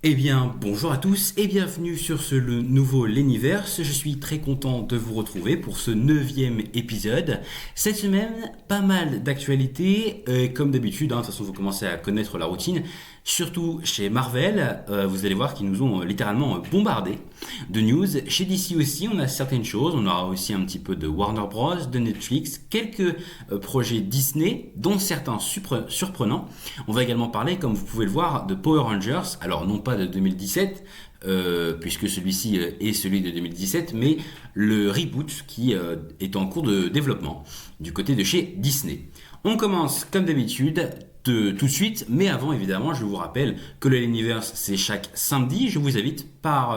Eh bien, bonjour à tous et bienvenue sur le nouveau L'Universe. Je suis très content de vous retrouver pour ce 9e épisode. Cette semaine, pas mal d'actualités. Comme d'habitude, de toute façon, vous commencez à connaître la routine. Surtout chez Marvel, vous allez voir qu'ils nous ont littéralement bombardé de news. Chez DC aussi, on a certaines choses. On aura aussi un petit peu de Warner Bros, de Netflix, quelques projets Disney, dont certains surprenants. On va également parler, comme vous pouvez le voir, de Power Rangers. Alors, non pas de 2017, puisque celui-ci est celui de 2017, mais le reboot qui est en cours de développement du côté de chez Disney. On commence comme d'habitude tout de suite, mais avant évidemment je vous rappelle que le L'Universe c'est chaque samedi. Je vous invite par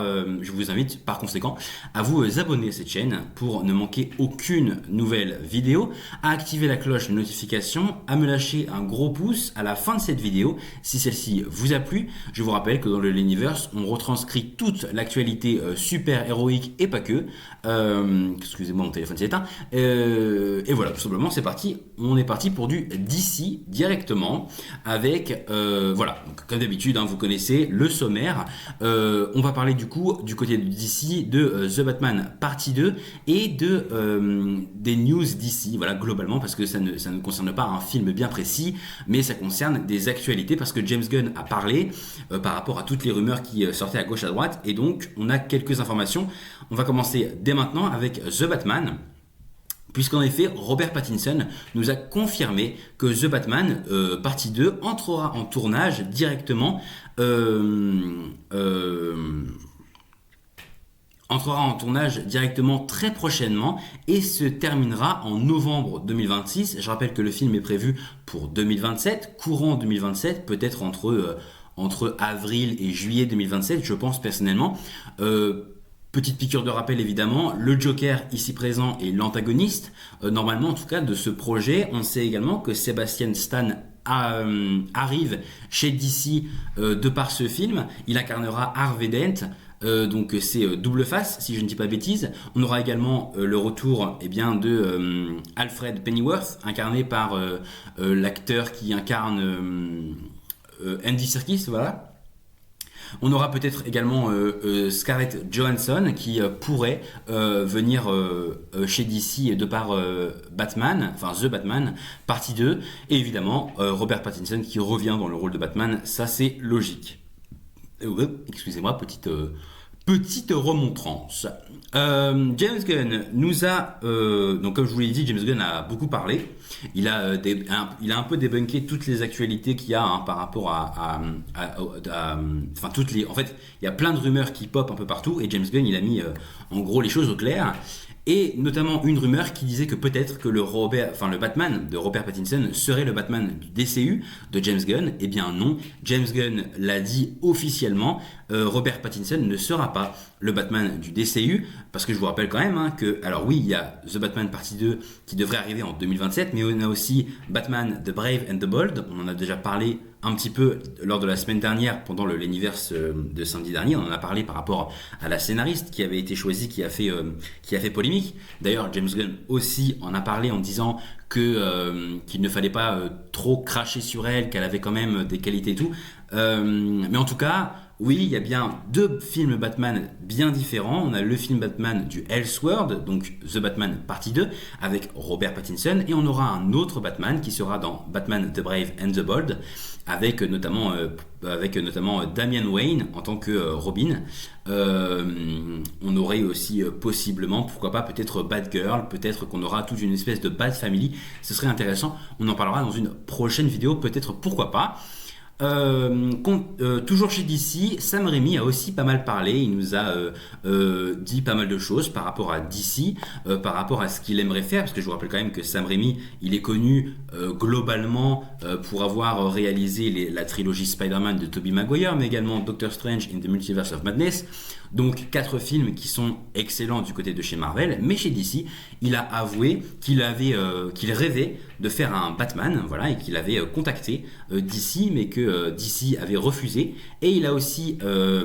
conséquent à vous abonner à cette chaîne pour ne manquer aucune nouvelle vidéo, à activer la cloche de notification, à me lâcher un gros pouce à la fin de cette vidéo si celle-ci vous a plu. Je vous rappelle que dans le L'Universe on retranscrit toute l'actualité super héroïque et pas que. Excusez-moi, mon téléphone s'est éteint. Et voilà, tout simplement c'est parti. On est parti pour du DC directement avec voilà, donc, comme d'habitude vous connaissez le sommaire. On va parler du coup du côté de DC de The Batman partie 2 et des news DC, voilà, globalement, parce que ça ne concerne pas un film bien précis, mais ça concerne des actualités parce que James Gunn a parlé par rapport à toutes les rumeurs qui sortaient à gauche à droite, et donc on a quelques informations. On va commencer dès maintenant avec The Batman, puisqu'en effet, Robert Pattinson nous a confirmé que The Batman partie 2 entrera en tournage directement très prochainement et se terminera en novembre 2026. Je rappelle que le film est prévu pour 2027, courant 2027, peut-être entre avril et juillet 2027, je pense personnellement. Petite piqûre de rappel évidemment, le Joker ici présent est l'antagoniste, normalement en tout cas de ce projet. On sait également que Sebastian Stan arrive chez DC de par ce film. Il incarnera Harvey Dent. Donc c'est double face si je ne dis pas bêtise. On aura également le retour de Alfred Pennyworth, incarné par l'acteur qui incarne Andy Serkis, voilà. On aura peut-être également Scarlett Johansson qui pourrait venir chez DC de par Batman, enfin The Batman, partie 2. Et évidemment, Robert Pattinson qui revient dans le rôle de Batman, ça c'est logique. Excusez-moi, petite remontrance. James Gunn nous a, donc comme je vous l'ai dit, James Gunn a beaucoup parlé. Il a un peu débunké toutes les actualités qu'il y a par rapport enfin toutes les. En fait, il y a plein de rumeurs qui popent un peu partout et James Gunn il a mis en gros les choses au clair. Et notamment une rumeur qui disait que peut-être que le Batman de Robert Pattinson serait le Batman du DCU de James Gunn. Eh bien non, James Gunn l'a dit officiellement, Robert Pattinson ne sera pas le Batman du DCU, parce que je vous rappelle quand même que, alors oui, il y a The Batman partie 2 qui devrait arriver en 2027, mais on a aussi Batman The Brave and the Bold, on en a déjà parlé un petit peu lors de la semaine dernière, pendant l'Universe de samedi dernier, on en a parlé par rapport à la scénariste qui avait été choisie, qui a fait polémique. D'ailleurs, James Gunn aussi en a parlé en disant qu'il ne fallait pas trop cracher sur elle, qu'elle avait quand même des qualités et tout. Mais en tout cas, oui, il y a bien deux films Batman bien différents. On a le film Batman du Elseworld, donc The Batman partie 2, avec Robert Pattinson, et on aura un autre Batman qui sera dans Batman The Brave and the Bold, avec notamment Damian Wayne en tant que Robin. On aurait aussi possiblement, pourquoi pas, peut-être Batgirl, peut-être qu'on aura toute une espèce de Bat Family. Ce serait intéressant, on en parlera dans une prochaine vidéo, peut-être, pourquoi pas. Toujours chez DC, Sam Raimi a aussi pas mal parlé. Il nous a dit pas mal de choses par rapport à DC, par rapport à ce qu'il aimerait faire, parce que je vous rappelle quand même que Sam Raimi, il est connu globalement pour avoir réalisé la trilogie Spider-Man de Tobey Maguire, mais également Doctor Strange in the Multiverse of Madness. Donc 4 films qui sont excellents du côté de chez Marvel, mais chez DC, il a avoué qu'il rêvait de faire un Batman, voilà, et qu'il avait contacté DC, mais que DC avait refusé. Et il a aussi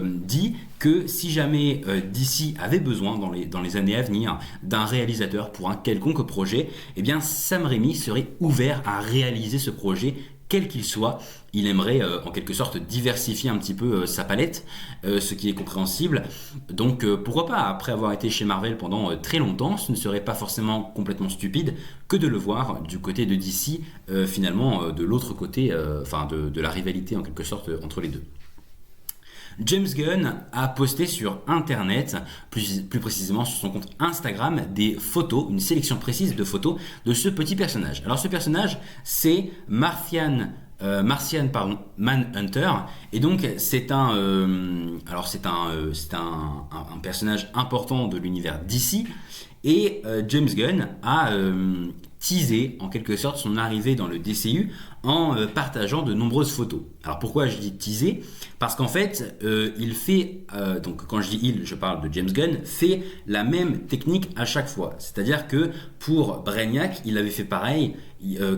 dit que si jamais DC avait besoin dans les années à venir d'un réalisateur pour un quelconque projet, eh bien Sam Raimi serait ouvert à réaliser ce projet, quel qu'il soit, il aimerait en quelque sorte diversifier un petit peu sa palette, ce qui est compréhensible. Donc pourquoi pas, après avoir été chez Marvel pendant très longtemps, ce ne serait pas forcément complètement stupide que de le voir du côté de DC, finalement de l'autre côté, de la rivalité en quelque sorte entre les deux. James Gunn a posté sur internet, plus précisément sur son compte Instagram, des photos, une sélection précise de photos de ce petit personnage. Alors ce personnage, c'est Martian Manhunter, et donc c'est un personnage important de l'univers DC, et James Gunn a teasé en quelque sorte son arrivée dans le DCU en partageant de nombreuses photos. Alors pourquoi je dis teaser ? Parce qu'en fait, il fait, donc quand je dis il, je parle de James Gunn, fait la même technique à chaque fois. C'est-à-dire que pour Brainiac, il avait fait pareil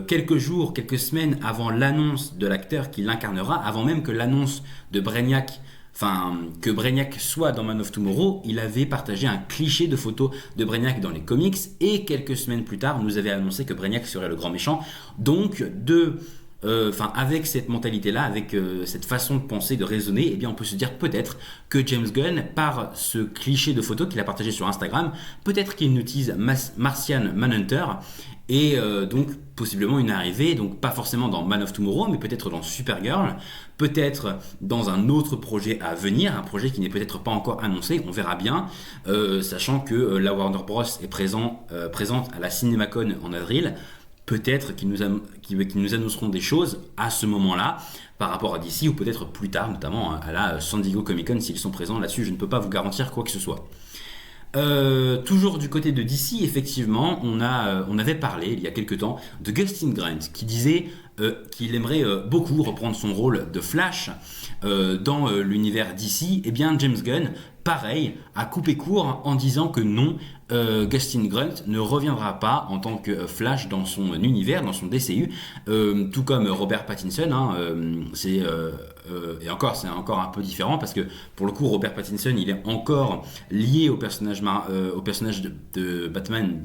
quelques jours, quelques semaines avant l'annonce de l'acteur qui l'incarnera, avant même que l'annonce de Brainiac, que Brainiac soit dans Man of Tomorrow, il avait partagé un cliché de photo de Brainiac dans les comics, et quelques semaines plus tard, nous avait annoncé que Brainiac serait le grand méchant. Donc, avec cette mentalité-là, avec cette façon de penser, de raisonner, eh bien, on peut se dire peut-être que James Gunn, par ce cliché de photo qu'il a partagé sur Instagram, peut-être qu'il utilise Martian Manhunter, et donc possiblement une arrivée, donc pas forcément dans Man of Tomorrow, mais peut-être dans Supergirl, peut-être dans un autre projet à venir, un projet qui n'est peut-être pas encore annoncé, on verra bien, sachant que la Warner Bros est présente à la CinemaCon en avril. Peut-être qu'ils nous annonceront des choses à ce moment-là par rapport à DC, ou peut-être plus tard, notamment à la San Diego Comic Con s'ils sont présents là-dessus. Je ne peux pas vous garantir quoi que ce soit. Toujours du côté de DC, effectivement, on avait parlé il y a quelques temps de Gustin Grant qui disait qu'il aimerait beaucoup reprendre son rôle de Flash dans l'univers DC. Eh bien, James Gunn, pareil, a coupé court en disant que non, Gustin Grant ne reviendra pas en tant que Flash dans son univers, dans son DCU, tout comme Robert Pattinson. Et encore, c'est encore un peu différent parce que pour le coup, Robert Pattinson, il est encore lié au personnage de Batman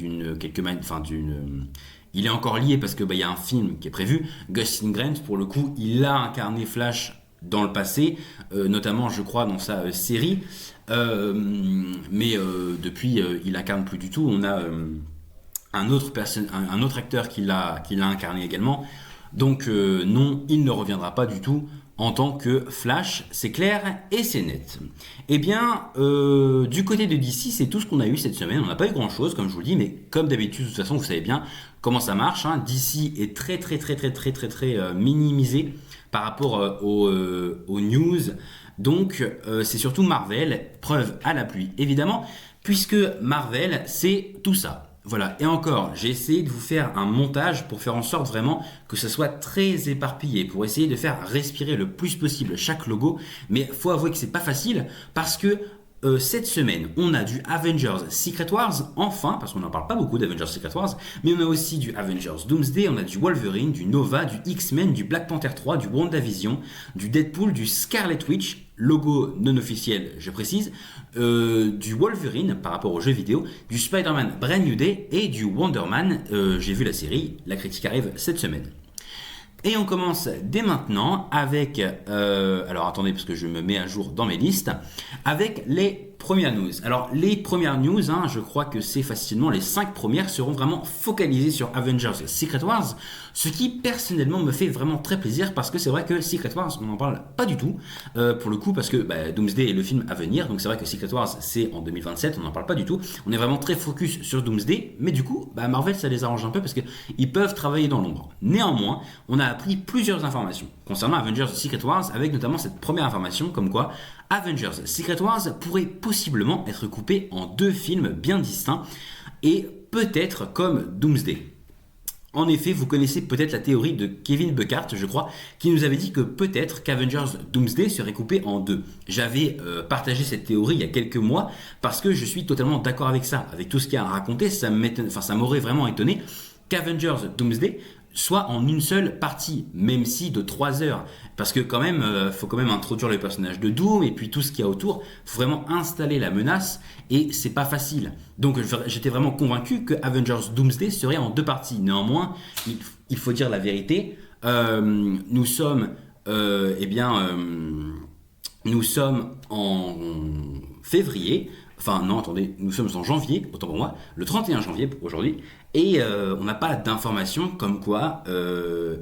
il est encore lié parce que y a un film qui est prévu. Gustin Grant, pour le coup, il a incarné Flash dans le passé, notamment je crois dans sa série, mais depuis il incarne plus du tout. On a un autre acteur qui l'a incarné également, donc non, il ne reviendra pas du tout en tant que Flash, c'est clair et c'est net. Eh bien, du côté de DC, c'est tout ce qu'on a eu cette semaine. On n'a pas eu grand chose, comme je vous le dis, mais comme d'habitude, de toute façon, vous savez bien comment ça marche. DC est très minimisé par rapport aux news. Donc, c'est surtout Marvel, preuve à la pluie, évidemment, puisque Marvel, c'est tout ça. Voilà, et encore, j'ai essayé de vous faire un montage pour faire en sorte vraiment que ça soit très éparpillé, pour essayer de faire respirer le plus possible chaque logo, mais il faut avouer que c'est pas facile, parce que cette semaine, on a du Avengers Secret Wars, enfin, parce qu'on n'en parle pas beaucoup d'Avengers Secret Wars, mais on a aussi du Avengers Doomsday, on a du Wolverine, du Nova, du X-Men, du Black Panther 3, du WandaVision, du Deadpool, du Scarlet Witch, logo non officiel, je précise, du Wolverine par rapport aux jeux vidéo, du Spider-Man Brand New Day et du Wonder Man. J'ai vu la série, la critique arrive cette semaine. Et on commence dès maintenant avec, alors attendez parce que je me mets à jour dans mes listes, avec les premières news. Alors les premières news, je crois que c'est facilement les 5 premières seront vraiment focalisées sur Avengers Secret Wars, ce qui personnellement me fait vraiment très plaisir parce que c'est vrai que Secret Wars, on n'en parle pas du tout pour le coup parce que Doomsday est le film à venir, donc c'est vrai que Secret Wars c'est en 2027, on n'en parle pas du tout, on est vraiment très focus sur Doomsday, mais du coup Marvel ça les arrange un peu parce qu'ils peuvent travailler dans l'ombre. Néanmoins, on a appris plusieurs informations concernant Avengers Secret Wars, avec notamment cette première information comme quoi Avengers Secret Wars pourrait possiblement être coupé en 2 films bien distincts et peut-être comme Doomsday. En effet, vous connaissez peut-être la théorie de Kevin Buckhardt, je crois, qui nous avait dit que peut-être qu'Avengers Doomsday serait coupé en 2. J'avais partagé cette théorie il y a quelques mois parce que je suis totalement d'accord avec ça. Avec tout ce qu'il y a à raconter, ça m'aurait vraiment étonné qu'Avengers Doomsday soit en une seule partie, même si de 3 heures, parce que quand même, faut quand même introduire le personnage de Doom et puis tout ce qu'il y a autour, faut vraiment installer la menace et c'est pas facile. Donc j'étais vraiment convaincu que Avengers Doomsday serait en 2 parties. Néanmoins, il faut dire la vérité, Nous sommes, nous sommes en février. Enfin non, attendez, nous sommes en janvier, autant pour moi, le 31 janvier pour aujourd'hui, et on n'a pas d'informations comme quoi le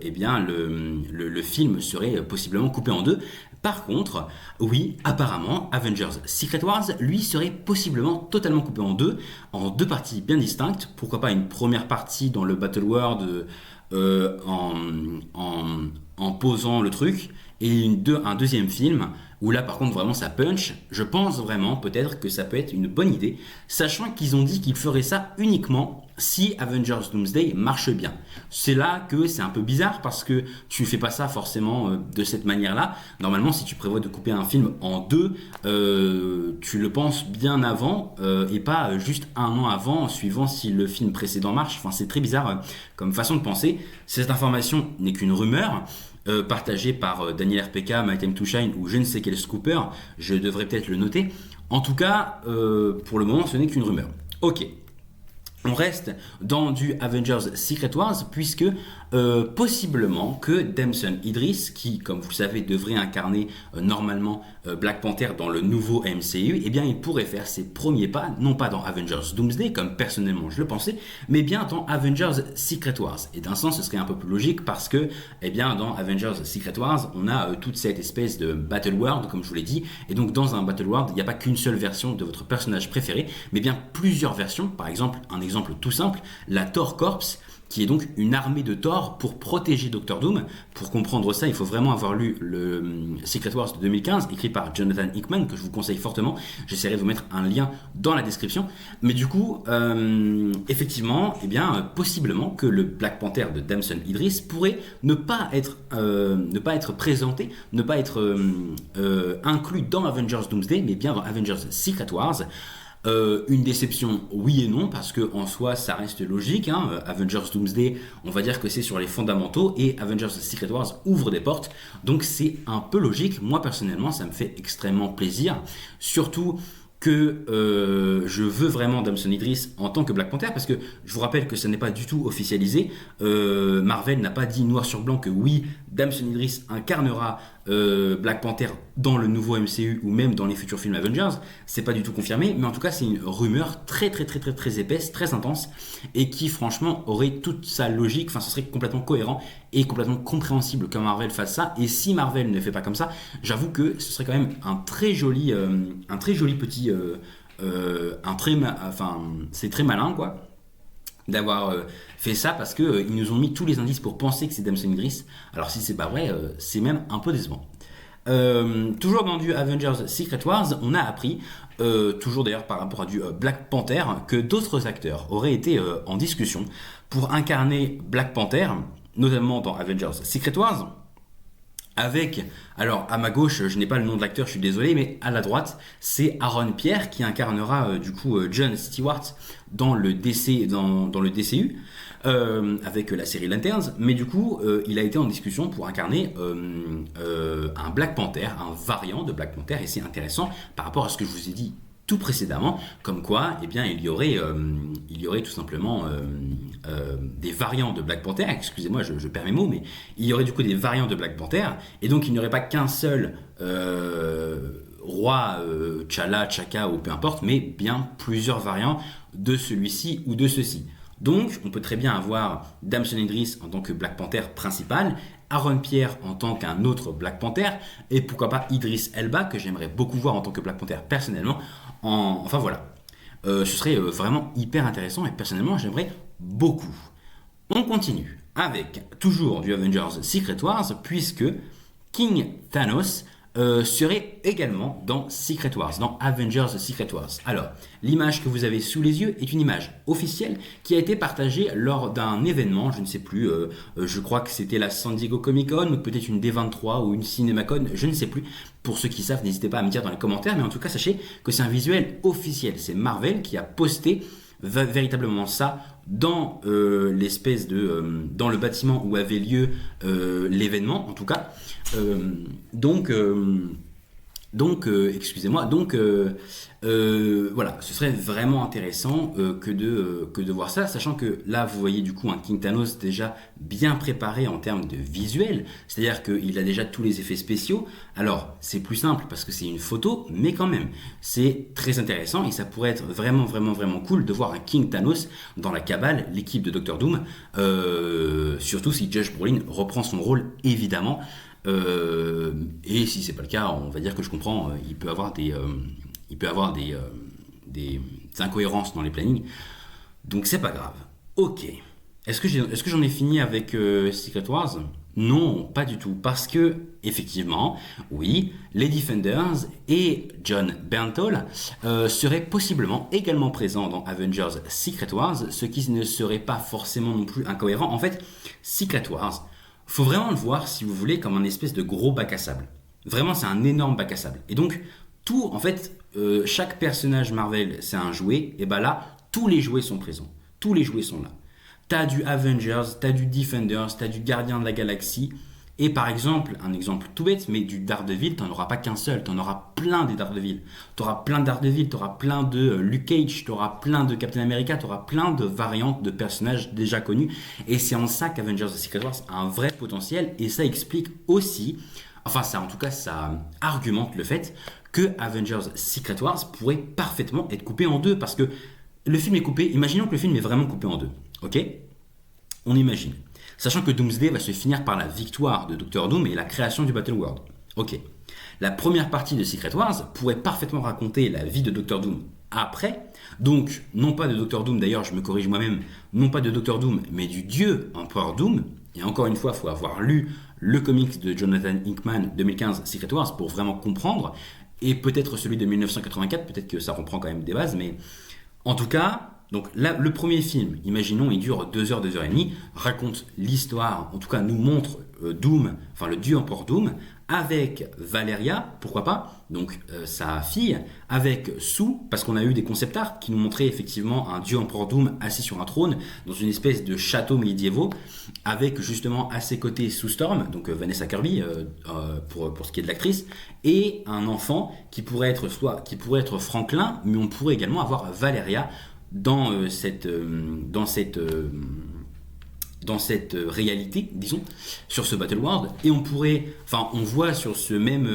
film serait possiblement coupé en deux. Par contre, oui, apparemment, Avengers Secret Wars, lui, serait possiblement totalement coupé en deux parties bien distinctes. Pourquoi pas une première partie dans le Battle World en posant le truc, et un deuxième film où là par contre vraiment ça punch. Je pense vraiment peut-être que ça peut être une bonne idée, sachant qu'ils ont dit qu'ils feraient ça uniquement si Avengers Doomsday marche bien. C'est là que c'est un peu bizarre parce que tu fais pas ça forcément de cette manière-là. Normalement, si tu prévois de couper un film en deux, tu le penses bien avant et pas juste un an avant, suivant si le film précédent marche. Enfin, c'est très bizarre comme façon de penser. Cette information n'est qu'une rumeur. Partagé par Daniel RPK, My Time to Shine ou je ne sais quel scooper, je devrais peut-être le noter. En tout cas, pour le moment, ce n'est qu'une rumeur. Ok. On reste dans du Avengers Secret Wars puisque possiblement que Damson Idris, qui comme vous le savez devrait incarner normalement Black Panther dans le nouveau MCU, eh bien il pourrait faire ses premiers pas, non pas dans Avengers Doomsday comme personnellement je le pensais, mais bien dans Avengers Secret Wars. Et d'un sens ce serait un peu plus logique parce que eh bien dans Avengers Secret Wars on a toute cette espèce de Battle World comme je vous l'ai dit, et donc dans un Battle World il n'y a pas qu'une seule version de votre personnage préféré, mais bien plusieurs versions. Par exemple, un exemple tout simple, la Thor Corps, qui est donc une armée de Thor pour protéger Doctor Doom. Pour comprendre ça, il faut vraiment avoir lu le Secret Wars de 2015, écrit par Jonathan Hickman, que je vous conseille fortement. J'essaierai de vous mettre un lien dans la description. Mais du coup, effectivement, eh bien, possiblement que le Black Panther de Damson Idris pourrait ne pas être présenté, ne pas être inclus dans Avengers Doomsday, mais bien dans Avengers Secret Wars. Une déception, oui et non, parce que en soi ça reste logique, hein. Avengers Doomsday, on va dire que c'est sur les fondamentaux, et Avengers Secret Wars ouvre des portes, donc c'est un peu logique. Moi personnellement ça me fait extrêmement plaisir, surtout que je veux vraiment Damson Idris en tant que Black Panther, parce que je vous rappelle que ça n'est pas du tout officialisé. Marvel n'a pas dit noir sur blanc que oui, Damson Idris incarnera Black Panther dans le nouveau MCU ou même dans les futurs films Avengers. C'est pas du tout confirmé, mais en tout cas c'est une rumeur très très très très très épaisse, très intense, et qui franchement aurait toute sa logique. Enfin, ce serait complètement cohérent et complètement compréhensible que Marvel fasse ça. Et si Marvel ne fait pas comme ça, j'avoue que ce serait quand même un très joli petit c'est très malin quoi d'avoir fait ça, parce que ils nous ont mis tous les indices pour penser que c'est Damson Idris. Alors si c'est pas vrai, c'est même un peu décevant. Toujours dans du Avengers Secret Wars, on a appris, toujours d'ailleurs par rapport à du Black Panther, que d'autres acteurs auraient été en discussion pour incarner Black Panther, notamment dans Avengers Secret Wars. Avec, alors à ma gauche, je n'ai pas le nom de l'acteur, je suis désolé, mais à la droite, c'est Aaron Pierre qui incarnera du coup John Stewart dans le DCU, avec la série Lanterns. Mais du coup, il a été en discussion pour incarner un Black Panther, un variant de Black Panther, et c'est intéressant par rapport à ce que je vous ai dit tout précédemment, comme quoi eh bien, il y aurait tout simplement des variants de Black Panther. Excusez-moi, je perds mes mots, mais il y aurait du coup des variants de Black Panther, et donc il n'y aurait pas qu'un seul roi, T'Challa, Chaka ou peu importe, mais bien plusieurs variants de celui-ci ou de ceci. Donc on peut très bien avoir Damson Idris en tant que Black Panther principal, Aaron Pierre en tant qu'un autre Black Panther, et pourquoi pas Idris Elba, que j'aimerais beaucoup voir en tant que Black Panther personnellement. Enfin voilà, ce serait vraiment hyper intéressant, et personnellement j'aimerais beaucoup. On continue avec toujours du Avengers Secret Wars, puisque King Thanos serait également dans Secret Wars, dans Avengers Secret Wars. Alors, l'image que vous avez sous les yeux est une image officielle qui a été partagée lors d'un événement, je ne sais plus, je crois que c'était la San Diego Comic Con, ou peut-être une D23 ou une CinemaCon, je ne sais plus. Pour ceux qui savent, n'hésitez pas à me dire dans les commentaires, mais en tout cas, sachez que c'est un visuel officiel. C'est Marvel qui a posté véritablement ça dans dans le bâtiment où avait lieu l'événement en tout cas. Donc Excusez-moi, voilà, ce serait vraiment intéressant que de voir ça, sachant que là, vous voyez du coup un King Thanos déjà bien préparé en termes de visuel, c'est-à-dire qu'il a déjà tous les effets spéciaux. Alors, c'est plus simple parce que c'est une photo, mais quand même, c'est très intéressant et ça pourrait être vraiment, vraiment, vraiment cool de voir un King Thanos dans la cabale, l'équipe de Doctor Doom, surtout si Josh Brolin reprend son rôle, évidemment. Et si c'est pas le cas, on va dire que je comprends, il peut avoir des incohérences dans les plannings, donc c'est pas grave. Ok. Est-ce que j'en ai fini avec Secret Wars? Non, pas du tout, parce que effectivement, oui, les Defenders et John Bernthal seraient possiblement également présents dans Avengers Secret Wars, ce qui ne serait pas forcément non plus incohérent. En fait, Secret Wars, faut vraiment le voir, si vous voulez, comme un espèce de gros bac à sable. Vraiment, c'est un énorme bac à sable. Et donc, en fait, chaque personnage Marvel, c'est un jouet. Et bah là, tous les jouets sont présents. Tous les jouets sont là. T'as du Avengers, t'as du Defenders, t'as du Gardien de la Galaxie. Et par exemple, un exemple tout bête, mais du Daredevil, t'en auras pas qu'un seul, t'en auras plein des Daredevil. T'auras plein de Daredevil, t'auras plein de Luke Cage, t'auras plein de Captain America, t'auras plein de variantes de personnages déjà connus. Et c'est en ça qu'Avengers The Secret Wars a un vrai potentiel, et ça explique aussi, enfin ça en tout cas ça argumente le fait que Avengers Secret Wars pourrait parfaitement être coupé en deux, parce que le film est coupé, imaginons que le film est vraiment coupé en deux, ok? On imagine. Sachant que Doomsday va se finir par la victoire de Doctor Doom et la création du Battle World. Ok. La première partie de Secret Wars pourrait parfaitement raconter la vie de Doctor Doom après. Donc, non pas de Doctor Doom, d'ailleurs, je me corrige moi-même, non pas de Doctor Doom, mais du dieu Empereur Doom. Et encore une fois, il faut avoir lu le comics de Jonathan Hickman 2015 Secret Wars pour vraiment comprendre. Et peut-être celui de 1984, peut-être que ça reprend quand même des bases, mais en tout cas, donc là, le premier film, imaginons, il dure 2 heures, 2 heures et demie, raconte l'histoire, en tout cas nous montre Doom, enfin le dieu empereur Doom, avec Valeria, pourquoi pas, donc sa fille, avec Sue, parce qu'on a eu des concept art qui nous montraient effectivement un dieu empereur Doom assis sur un trône, dans une espèce de château médiévaux, avec justement à ses côtés Sue Storm, donc Vanessa Kirby, pour ce qui est de l'actrice, et un enfant qui pourrait être Franklin, mais on pourrait également avoir Valeria, dans cette réalité, disons, sur ce Battle World, et on voit sur ce même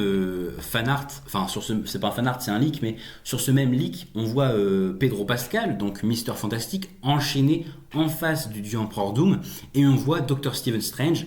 fan art, c'est pas un fan art, c'est un leak, mais sur ce même leak, on voit Pedro Pascal, donc Mister Fantastic, enchaîné en face du dieu empereur Doom, et on voit Dr. Stephen Strange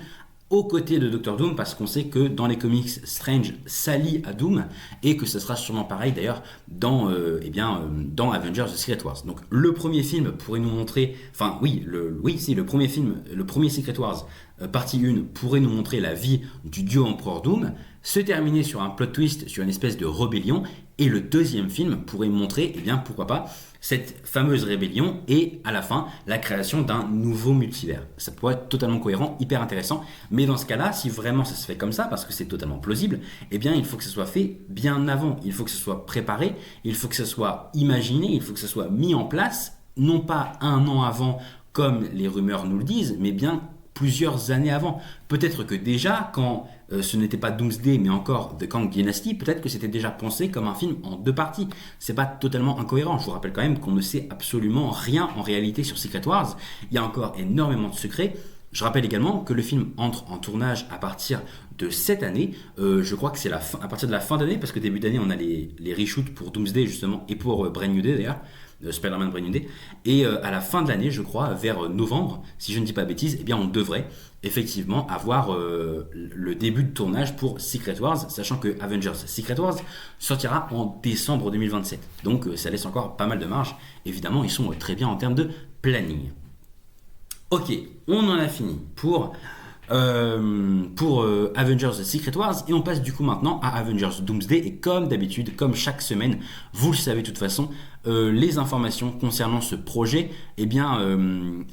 aux côtés de Doctor Doom, parce qu'on sait que dans les comics, Strange s'allie à Doom, et que ce sera sûrement pareil d'ailleurs dans Avengers The Secret Wars. Donc le premier film pourrait nous montrer, le premier Secret Wars, partie 1, pourrait nous montrer la vie du dieu empereur Doom, se terminer sur un plot twist, sur une espèce de rébellion, et le deuxième film pourrait montrer, pourquoi pas, cette fameuse rébellion et à la fin la création d'un nouveau multivers. Ça pourrait être totalement cohérent, hyper intéressant, mais dans ce cas-là, si vraiment ça se fait comme ça, parce que c'est totalement plausible, il faut que ça soit fait bien avant, il faut que ça soit préparé, il faut que ça soit imaginé, il faut que ça soit mis en place, non pas un an avant comme les rumeurs nous le disent, mais bien plusieurs années avant. Peut-être que déjà, quand ce n'était pas Doomsday, mais encore The Kang Dynasty, peut-être que c'était déjà pensé comme un film en 2 parties. C'est pas totalement incohérent. Je vous rappelle quand même qu'on ne sait absolument rien en réalité sur Secret Wars. Il y a encore énormément de secrets. Je rappelle également que le film entre en tournage à partir de cette année. Je crois que c'est à partir de la fin d'année, parce que début d'année, on a les reshoots pour Doomsday justement, et pour Brand New Day d'ailleurs. Spider-Man Brand New Day, et à la fin de l'année, je crois, vers novembre, si je ne dis pas bêtise, on devrait effectivement avoir le début de tournage pour Secret Wars, sachant que Avengers Secret Wars sortira en décembre 2027. Donc ça laisse encore pas mal de marge. Évidemment, ils sont très bien en termes de planning. Ok, on en a fini pour Avengers Secret Wars, et on passe du coup maintenant à Avengers Doomsday. Et comme d'habitude, comme chaque semaine, vous le savez de toute façon, les informations concernant ce projet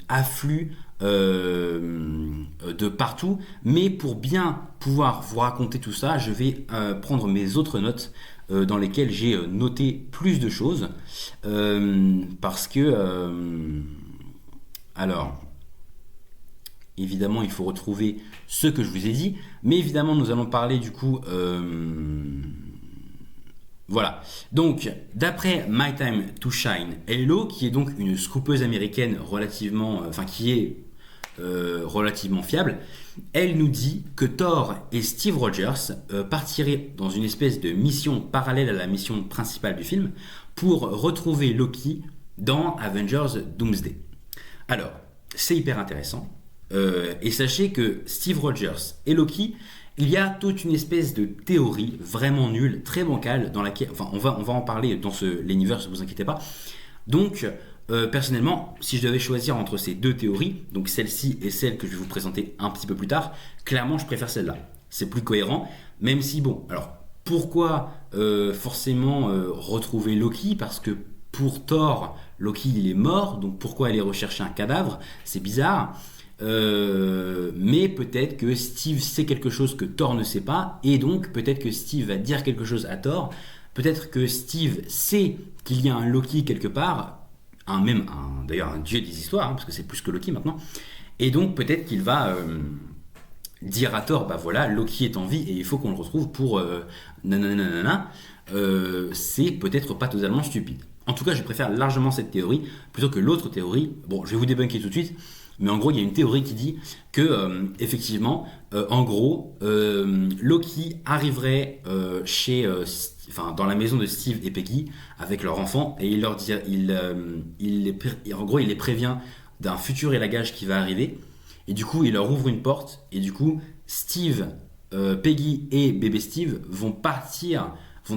affluent de partout, mais pour bien pouvoir vous raconter tout ça, je vais prendre mes autres notes dans lesquelles j'ai noté plus de choses, parce que alors évidemment, il faut retrouver ce que je vous ai dit, mais évidemment, nous allons parler du coup Voilà. Donc, d'après My Time to Shine Hello, qui est donc une scoopeuse américaine qui est relativement fiable, elle nous dit que Thor et Steve Rogers partiraient dans une espèce de mission parallèle à la mission principale du film pour retrouver Loki dans Avengers Doomsday. Alors, c'est hyper intéressant. Et sachez que Steve Rogers et Loki, il y a toute une espèce de théorie vraiment nulle, très bancale, dans laquelle, enfin, on va en parler dans l'Universe, ne vous inquiétez pas. Donc, personnellement, si je devais choisir entre ces deux théories, donc celle-ci et celle que je vais vous présenter un petit peu plus tard, clairement, je préfère celle-là. C'est plus cohérent, même si, bon, alors, pourquoi forcément retrouver Loki? Parce que pour Thor, Loki, il est mort, donc pourquoi aller rechercher un cadavre? C'est bizarre. Mais peut-être que Steve sait quelque chose que Thor ne sait pas, et donc peut-être que Steve va dire quelque chose à Thor. Peut-être que Steve sait qu'il y a un Loki quelque part, d'ailleurs un dieu des histoires, parce que c'est plus que Loki maintenant. Et donc peut-être qu'il va dire à Thor, bah voilà, Loki est en vie et il faut qu'on le retrouve pour nanana. C'est peut-être pas totalement stupide. En tout cas, je préfère largement cette théorie plutôt que l'autre théorie. Bon, je vais vous débunker tout de suite. Mais en gros, il y a une théorie qui dit que, effectivement, en gros, Loki arriverait dans la maison de Steve et Peggy avec leur enfant et il leur dit, en gros, il les prévient d'un futur élagage qui va arriver. Et du coup, il leur ouvre une porte et du coup, Steve, Peggy et bébé Steve vont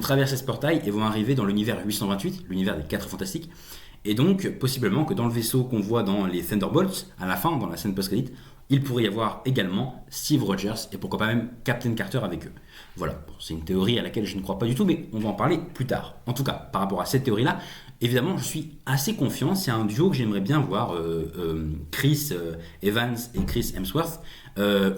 traverser ce portail et vont arriver dans l'univers 828, l'univers des 4 Fantastiques. Et donc, possiblement que dans le vaisseau qu'on voit dans les Thunderbolts, à la fin, dans la scène post-crédit, il pourrait y avoir également Steve Rogers et pourquoi pas même Captain Carter avec eux. Voilà, bon, c'est une théorie à laquelle je ne crois pas du tout, mais on va en parler plus tard. En tout cas, par rapport à cette théorie-là, évidemment, je suis assez confiant. C'est un duo que j'aimerais bien voir, Chris Evans et Chris Hemsworth,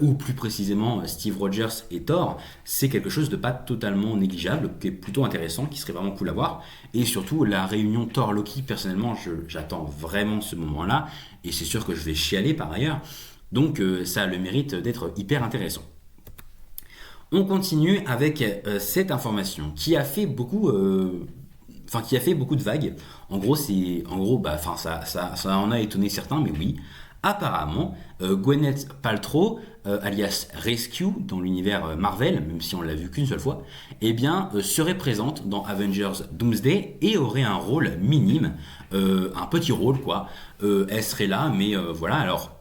ou plus précisément Steve Rogers et Thor. C'est quelque chose de pas totalement négligeable, qui est plutôt intéressant, qui serait vraiment cool à voir. Et surtout, la réunion Thor-Loki, personnellement, j'attends vraiment ce moment-là, et c'est sûr que je vais chialer par ailleurs. Donc ça a le mérite d'être hyper intéressant. On continue avec cette information qui a fait beaucoup de vagues. En gros, ça en a étonné certains, mais oui. Apparemment, Gwyneth Paltrow, alias Rescue dans l'univers Marvel, même si on l'a vu qu'une seule fois, serait présente dans Avengers Doomsday et aurait un rôle minime, un petit rôle quoi. Elle serait là, mais voilà. Alors,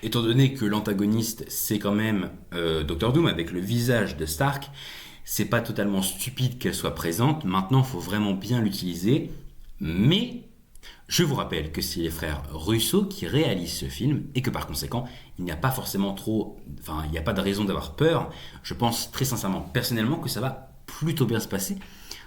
étant donné que l'antagoniste c'est quand même Doctor Doom avec le visage de Stark, c'est pas totalement stupide qu'elle soit présente. Maintenant, il faut vraiment bien l'utiliser. Mais je vous rappelle que c'est les frères Russo qui réalisent ce film et que par conséquent, il n'y a pas de raison d'avoir peur. Je pense très sincèrement, personnellement, que ça va plutôt bien se passer.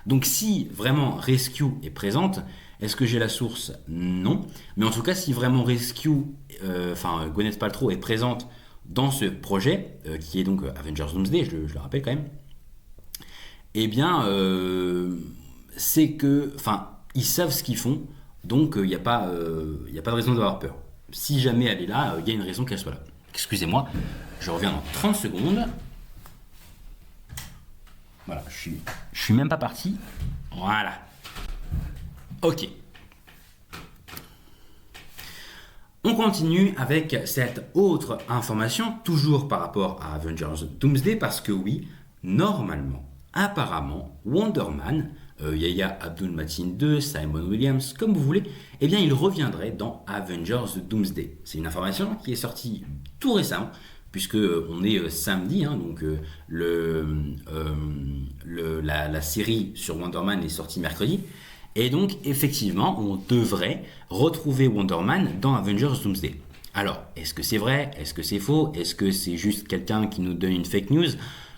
Donc si vraiment Rescue est présente, est-ce que j'ai la source? Non. Mais en tout cas, si vraiment Gwyneth Paltrow est présente dans ce projet, qui est donc Avengers Doomsday, je le rappelle quand même, c'est que, ils savent ce qu'ils font, donc il n'y a pas de raison d'avoir peur. Si jamais elle est là, il y a une raison qu'elle soit là. Excusez-moi, je reviens dans 30 secondes. Voilà, je suis même pas parti. Voilà. Ok. On continue avec cette autre information, toujours par rapport à Avengers Doomsday, parce que oui, normalement, apparemment, Wonder Man, Yahya Abdul-Mateen II, Simon Williams, comme vous voulez, il reviendrait dans Avengers Doomsday. C'est une information qui est sortie tout récemment, puisque on est samedi, donc la série sur Wonder Man est sortie mercredi. Et donc, effectivement, on devrait retrouver Wonder Man dans Avengers Doomsday. Alors, est-ce que c'est vrai? Est-ce que c'est faux? Est-ce que c'est juste quelqu'un qui nous donne une fake news?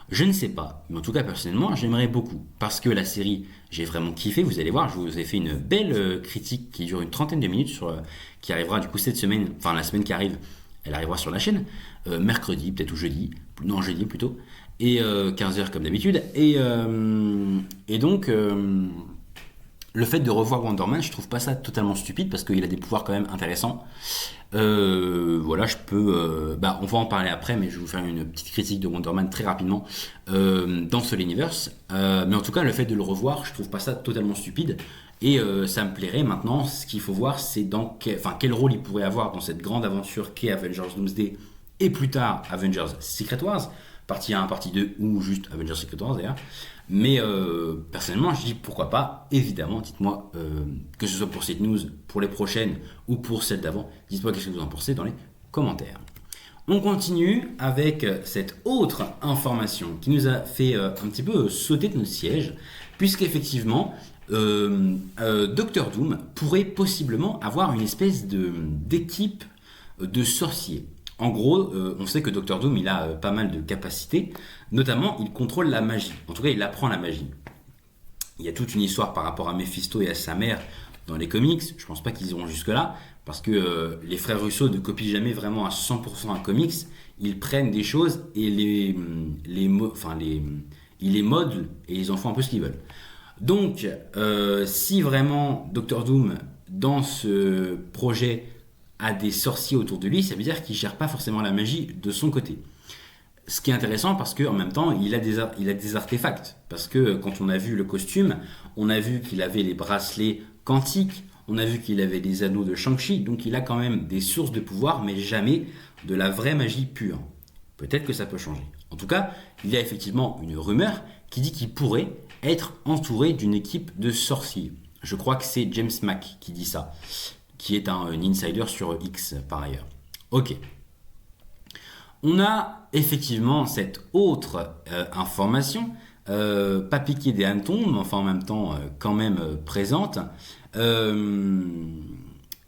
Je ne sais pas. Mais en tout cas, personnellement, j'aimerais beaucoup. Parce que la série, j'ai vraiment kiffé. Vous allez voir, je vous ai fait une belle critique qui dure une trentaine de minutes, qui arrivera du coup cette semaine, la semaine qui arrive, elle arrivera sur la chaîne. Mercredi, peut-être ou jeudi. Non, jeudi plutôt. Et 15h comme d'habitude. Et donc... le fait de revoir Wonder Man, je trouve pas ça totalement stupide parce qu'il a des pouvoirs quand même intéressants. Voilà, on va en parler après, mais je vais vous faire une petite critique de Wonder Man très rapidement dans ce Universe. Mais en tout cas, le fait de le revoir, je trouve pas ça totalement stupide. Et ça me plairait maintenant. Ce qu'il faut voir, c'est quel rôle il pourrait avoir dans cette grande aventure qu'est Avengers Doomsday et plus tard Avengers Secret Wars, partie 1, partie 2 ou juste Avengers Secret Wars d'ailleurs. Mais personnellement, je dis pourquoi pas, évidemment, dites-moi, que ce soit pour cette news, pour les prochaines ou pour celle d'avant, dites-moi qu'est-ce que vous en pensez dans les commentaires. On continue avec cette autre information qui nous a fait un petit peu sauter de notre siège, puisqu'effectivement, Doctor Doom pourrait possiblement avoir une espèce d'équipe de sorciers. En gros, on sait que Doctor Doom, il a pas mal de capacités. Notamment, il contrôle la magie. En tout cas, il apprend la magie. Il y a toute une histoire par rapport à Mephisto et à sa mère dans les comics. Je pense pas qu'ils iront jusque-là. Parce que les frères Russo ne copient jamais vraiment à 100% un comics. Ils prennent des choses et ils les modelent et ils en font un peu ce qu'ils veulent. Donc, si vraiment Doctor Doom, dans ce projet, a des sorciers autour de lui, ça veut dire qu'il ne gère pas forcément la magie de son côté. Ce qui est intéressant parce qu'en même temps, il a des artefacts. Parce que quand on a vu le costume, on a vu qu'il avait les bracelets quantiques, on a vu qu'il avait des anneaux de Shang-Chi, donc il a quand même des sources de pouvoir, mais jamais de la vraie magie pure. Peut-être que ça peut changer. En tout cas, il y a effectivement une rumeur qui dit qu'il pourrait être entouré d'une équipe de sorciers. Je crois que c'est James Mack qui dit ça, qui est un insider sur X par ailleurs. Ok. On a effectivement cette autre information, pas piquée des hannetons, mais enfin en même temps quand même présente,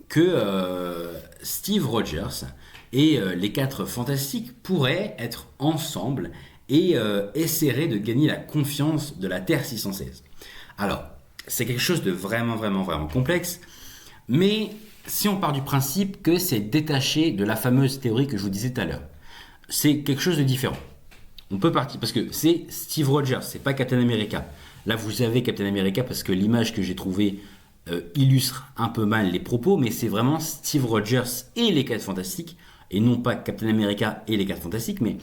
que Steve Rogers et les 4 Fantastiques pourraient être ensemble et essaieraient de gagner la confiance de la Terre 616. Alors, c'est quelque chose de vraiment complexe, mais si on part du principe que c'est détaché de la fameuse théorie que je vous disais tout à l'heure, c'est quelque chose de différent. On peut partir, parce que c'est Steve Rogers, c'est pas Captain America. Là, vous avez Captain America parce que l'image que j'ai trouvée illustre un peu mal les propos, mais c'est vraiment Steve Rogers et les 4 Fantastiques, et non pas Captain America et les 4 Fantastiques, mais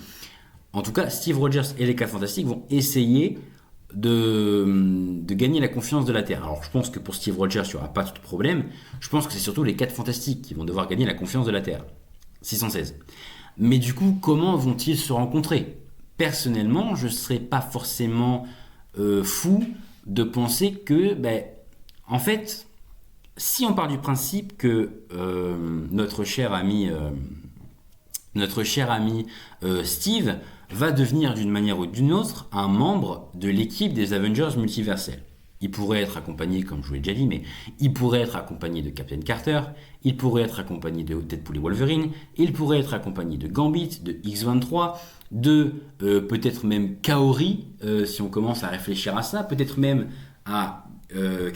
en tout cas, Steve Rogers et les 4 Fantastiques vont essayer de gagner la confiance de la Terre. Alors je pense que pour Steve Rogers, il n'y aura pas de problème. Je pense que c'est surtout les 4 Fantastiques qui vont devoir gagner la confiance de la Terre. 616. Mais du coup, comment vont-ils se rencontrer ? Personnellement, je ne serais pas forcément fou de penser que, en fait, si on part du principe que notre cher ami Steve va devenir d'une manière ou d'une autre un membre de l'équipe des Avengers multiversels. Il pourrait être accompagné, comme je vous l'ai déjà dit, mais il pourrait être accompagné de Captain Carter, il pourrait être accompagné de Deadpool et Wolverine, il pourrait être accompagné de Gambit, de X-23, de peut-être même Kaori, si on commence à réfléchir à ça, peut-être même à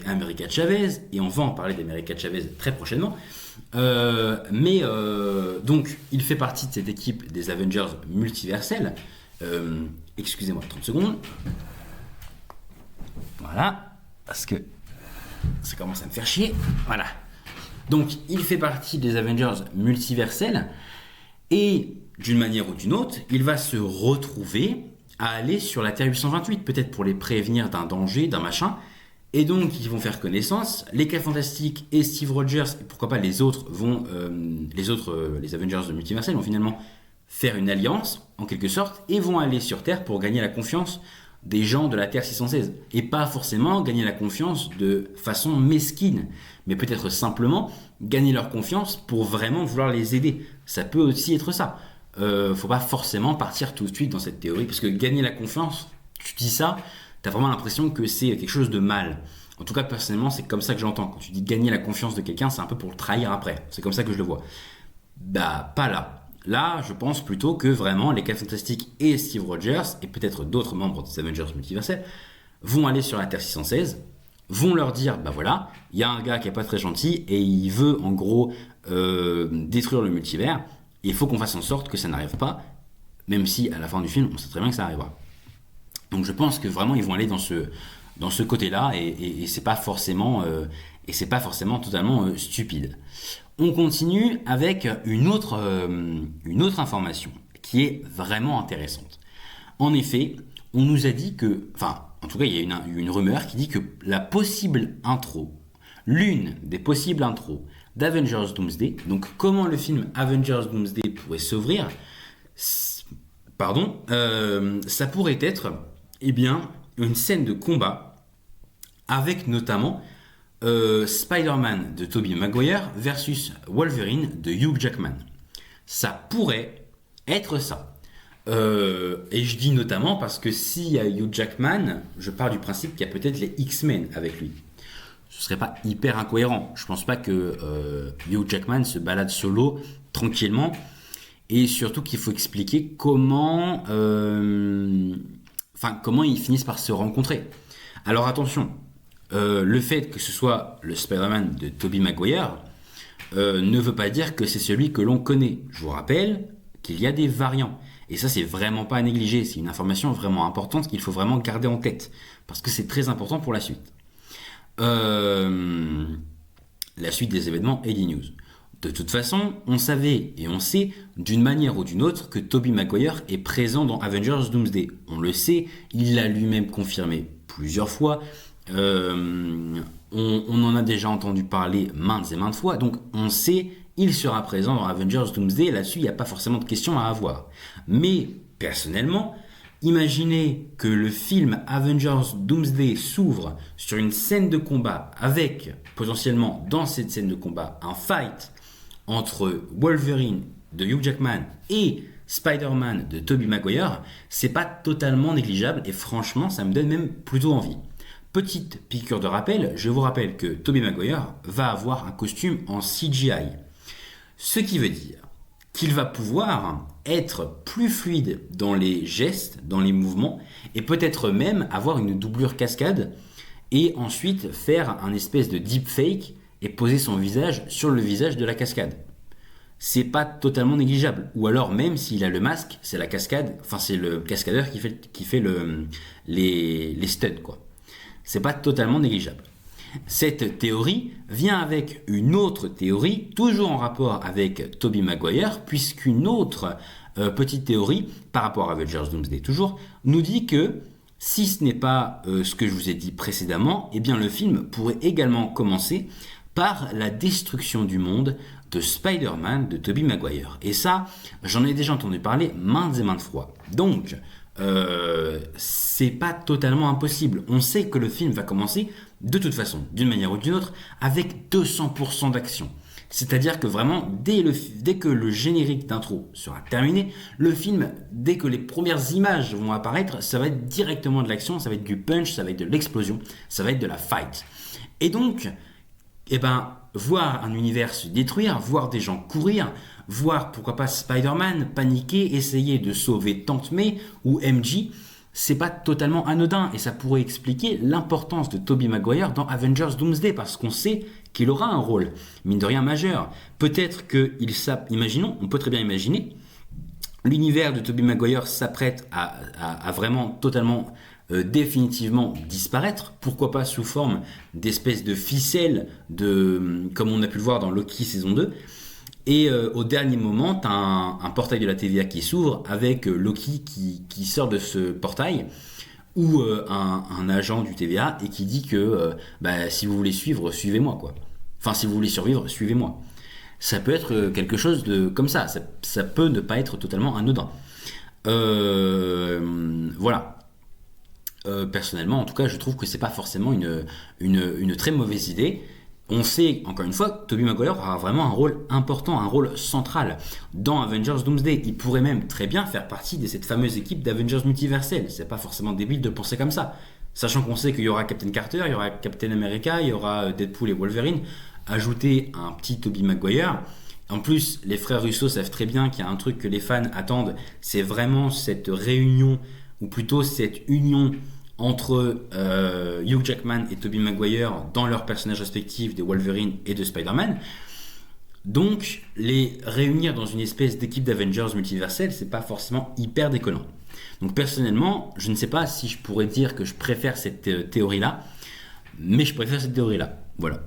America Chavez, et on va en parler d'America Chavez très prochainement. Donc, il fait partie de cette équipe des Avengers multiversels. Excusez-moi 30 secondes. Voilà. Parce que ça commence à me faire chier. Voilà. Donc, il fait partie des Avengers multiversels. Et d'une manière ou d'une autre, il va se retrouver à aller sur la Terre 828. Peut-être pour les prévenir d'un danger, d'un machin. Et donc, ils vont faire connaissance. Les 4 Fantastiques et Steve Rogers, et pourquoi pas les autres, les Avengers de multiversels vont finalement faire une alliance, en quelque sorte, et vont aller sur Terre pour gagner la confiance des gens de la Terre 616. Et pas forcément gagner la confiance de façon mesquine, mais peut-être simplement gagner leur confiance pour vraiment vouloir les aider. Ça peut aussi être ça. Faut pas forcément partir tout de suite dans cette théorie, parce que gagner la confiance, tu dis ça, t'as vraiment l'impression que c'est quelque chose de mal. En tout cas, personnellement, c'est comme ça que j'entends. Quand tu dis gagner la confiance de quelqu'un, c'est un peu pour le trahir après. C'est comme ça que je le vois. Pas là. Là, je pense plutôt que vraiment les 4 Fantastiques et Steve Rogers, et peut-être d'autres membres des Avengers multiversels, vont aller sur la Terre 616, vont leur dire, voilà, il y a un gars qui est pas très gentil, et il veut en gros détruire le multivers, et il faut qu'on fasse en sorte que ça n'arrive pas, même si à la fin du film, on sait très bien que ça arrivera. Donc je pense que vraiment ils vont aller dans dans ce côté-là, et c'est pas forcément totalement stupide. On continue avec une autre information qui est vraiment intéressante. En effet, on nous a dit que, enfin, en tout cas, il y a une rumeur qui dit que l'une des possibles intros d'Avengers Doomsday, donc comment le film Avengers Doomsday pourrait s'ouvrir, ça pourrait être, eh bien, une scène de combat avec notamment Spider-Man de Tobey Maguire versus Wolverine de Hugh Jackman. Ça pourrait être ça. Et je dis notamment parce que s'il y a Hugh Jackman, je pars du principe qu'il y a peut-être les X-Men avec lui. Ce serait pas hyper incohérent. Je pense pas que Hugh Jackman se balade solo tranquillement, et surtout qu'il faut expliquer comment ils finissent par se rencontrer. Alors attention, le fait que ce soit le Spider-Man de Tobey Maguire ne veut pas dire que c'est celui que l'on connaît. Je vous rappelle qu'il y a des variants. Et ça, c'est vraiment pas à négliger. C'est une information vraiment importante qu'il faut vraiment garder en tête. Parce que c'est très important pour la suite. La suite des événements et des news. De toute façon, on savait et on sait d'une manière ou d'une autre que Tobey Maguire est présent dans Avengers Doomsday. On le sait, il l'a lui-même confirmé plusieurs fois. On en a déjà entendu parler maintes et maintes fois, donc on sait il sera présent dans Avengers Doomsday. Là-dessus, il n'y a pas forcément de questions à avoir. Mais personnellement, imaginez que le film Avengers Doomsday s'ouvre sur une scène de combat avec potentiellement dans cette scène de combat un fight entre Wolverine de Hugh Jackman et Spider-Man de Tobey Maguire. C'est pas totalement négligeable et franchement, ça me donne même plutôt envie. Petite piqûre de rappel, je vous rappelle que Tobey Maguire va avoir un costume en CGI. Ce qui veut dire qu'il va pouvoir être plus fluide dans les gestes, dans les mouvements, et peut-être même avoir une doublure cascade, et ensuite faire un espèce de deepfake et poser son visage sur le visage de la cascade. C'est pas totalement négligeable. Ou alors même s'il a le masque, c'est la cascade, enfin c'est le cascadeur qui fait les stunts, quoi. C'est pas totalement négligeable. Cette théorie vient avec une autre théorie, toujours en rapport avec Tobey Maguire, puisqu'une autre petite théorie, par rapport à Avengers Doomsday toujours, nous dit que si ce n'est pas ce que je vous ai dit précédemment, eh bien le film pourrait également commencer par la destruction du monde de Spider-Man de Tobey Maguire. Et ça, j'en ai déjà entendu parler maintes et maintes fois. Donc, c'est pas totalement impossible. On sait que le film va commencer de toute façon, d'une manière ou d'une autre, avec 200% d'action. C'est-à-dire que vraiment, dès que le générique d'intro sera terminé, le film, dès que les premières images vont apparaître, ça va être directement de l'action, ça va être du punch, ça va être de l'explosion, ça va être de la fight. Et donc, voir un univers se détruire, voir des gens courir, voir pourquoi pas Spider-Man paniquer, essayer de sauver Tante May ou MJ, c'est pas totalement anodin et ça pourrait expliquer l'importance de Tobey Maguire dans Avengers Doomsday parce qu'on sait qu'il aura un rôle, mine de rien, majeur. Peut-être on peut très bien imaginer, l'univers de Tobey Maguire s'apprête à vraiment totalement définitivement disparaître, pourquoi pas sous forme d'espèce de ficelle, comme on a pu le voir dans Loki saison 2. Et au dernier moment, tu as un portail de la TVA qui s'ouvre avec Loki qui sort de ce portail ou un agent du TVA et qui dit que si vous voulez suivre, suivez-moi, quoi. Enfin, si vous voulez survivre, suivez-moi. Ça peut être quelque chose de comme ça. Ça peut ne pas être totalement anodin. Voilà. Personnellement, en tout cas, je trouve que c'est pas forcément une très mauvaise idée. On sait, encore une fois, que Tobey Maguire aura vraiment un rôle important, un rôle central dans Avengers Doomsday. Il pourrait même très bien faire partie de cette fameuse équipe d'Avengers multiverselle. C'est pas forcément débile de penser comme ça. Sachant qu'on sait qu'il y aura Captain Carter, il y aura Captain America, il y aura Deadpool et Wolverine. Ajouter un petit Tobey Maguire. En plus, les frères Russo savent très bien qu'il y a un truc que les fans attendent. C'est vraiment cette réunion, ou plutôt cette union entre Hugh Jackman et Tobey Maguire dans leurs personnages respectifs de Wolverine et de Spider-Man. Donc, les réunir dans une espèce d'équipe d'Avengers multiverselle, c'est pas forcément hyper déconnant. Donc personnellement, je ne sais pas si je pourrais dire que je préfère cette théorie-là, mais je préfère cette théorie-là. Voilà.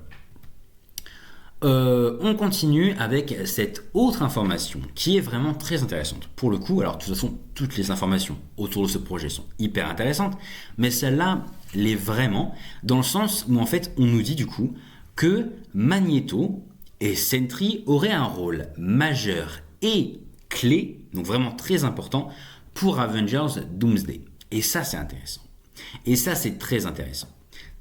On continue avec cette autre information qui est vraiment très intéressante. Pour le coup, alors de toute façon, toutes les informations autour de ce projet sont hyper intéressantes, mais celle-là l'est vraiment dans le sens où en fait on nous dit du coup que Magneto et Sentry auraient un rôle majeur et clé, donc vraiment très important pour Avengers Doomsday. Et ça c'est intéressant. Et ça c'est très intéressant.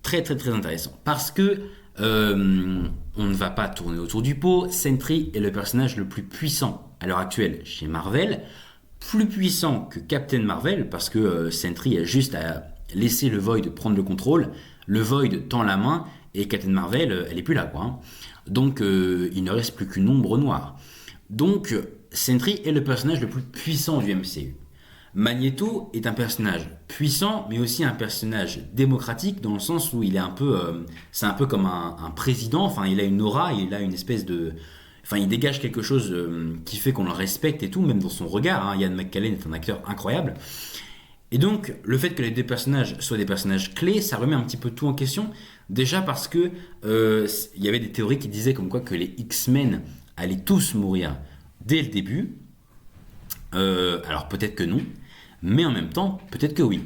Très très très intéressant. Parce que on ne va pas tourner autour du pot. Sentry est le personnage le plus puissant à l'heure actuelle chez Marvel. Plus puissant que Captain Marvel, parce que Sentry a juste à laisser le Void prendre le contrôle. Le Void tend la main et Captain Marvel, elle est plus là, quoi. Hein. Donc il ne reste plus qu'une ombre noire. Donc Sentry est le personnage le plus puissant du MCU. Magneto est un personnage puissant, mais aussi un personnage démocratique dans le sens où il est un peu, c'est un peu comme un président. Enfin, il a une aura, il a une espèce de, enfin, il dégage quelque chose qui fait qu'on le respecte et tout, même dans son regard. Hein. Ian McKellen est un acteur incroyable. Et donc, le fait que les deux personnages soient des personnages clés, ça remet un petit peu tout en question. Déjà parce que il y avait des théories qui disaient comme quoi que les X-Men allaient tous mourir dès le début. Alors peut-être que non. Mais en même temps, peut-être que oui.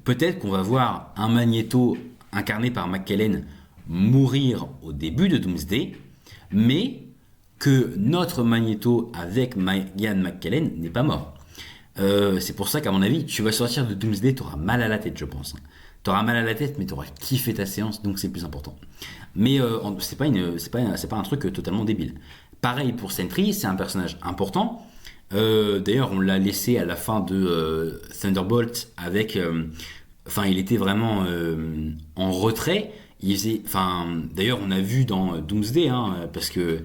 Peut-être qu'on va voir un Magneto incarné par McKellen mourir au début de Doomsday, mais que notre Magneto avec Ian McKellen n'est pas mort. C'est pour ça qu'à mon avis, tu vas sortir de Doomsday, tu auras mal à la tête, je pense. Tu auras mal à la tête, mais tu auras kiffé ta séance, donc c'est le plus important. Mais c'est pas un truc totalement débile. Pareil pour Sentry, c'est un personnage important. D'ailleurs, on l'a laissé à la fin de Thunderbolt avec. Il était vraiment en retrait. D'ailleurs, on a vu dans Doomsday, hein, parce que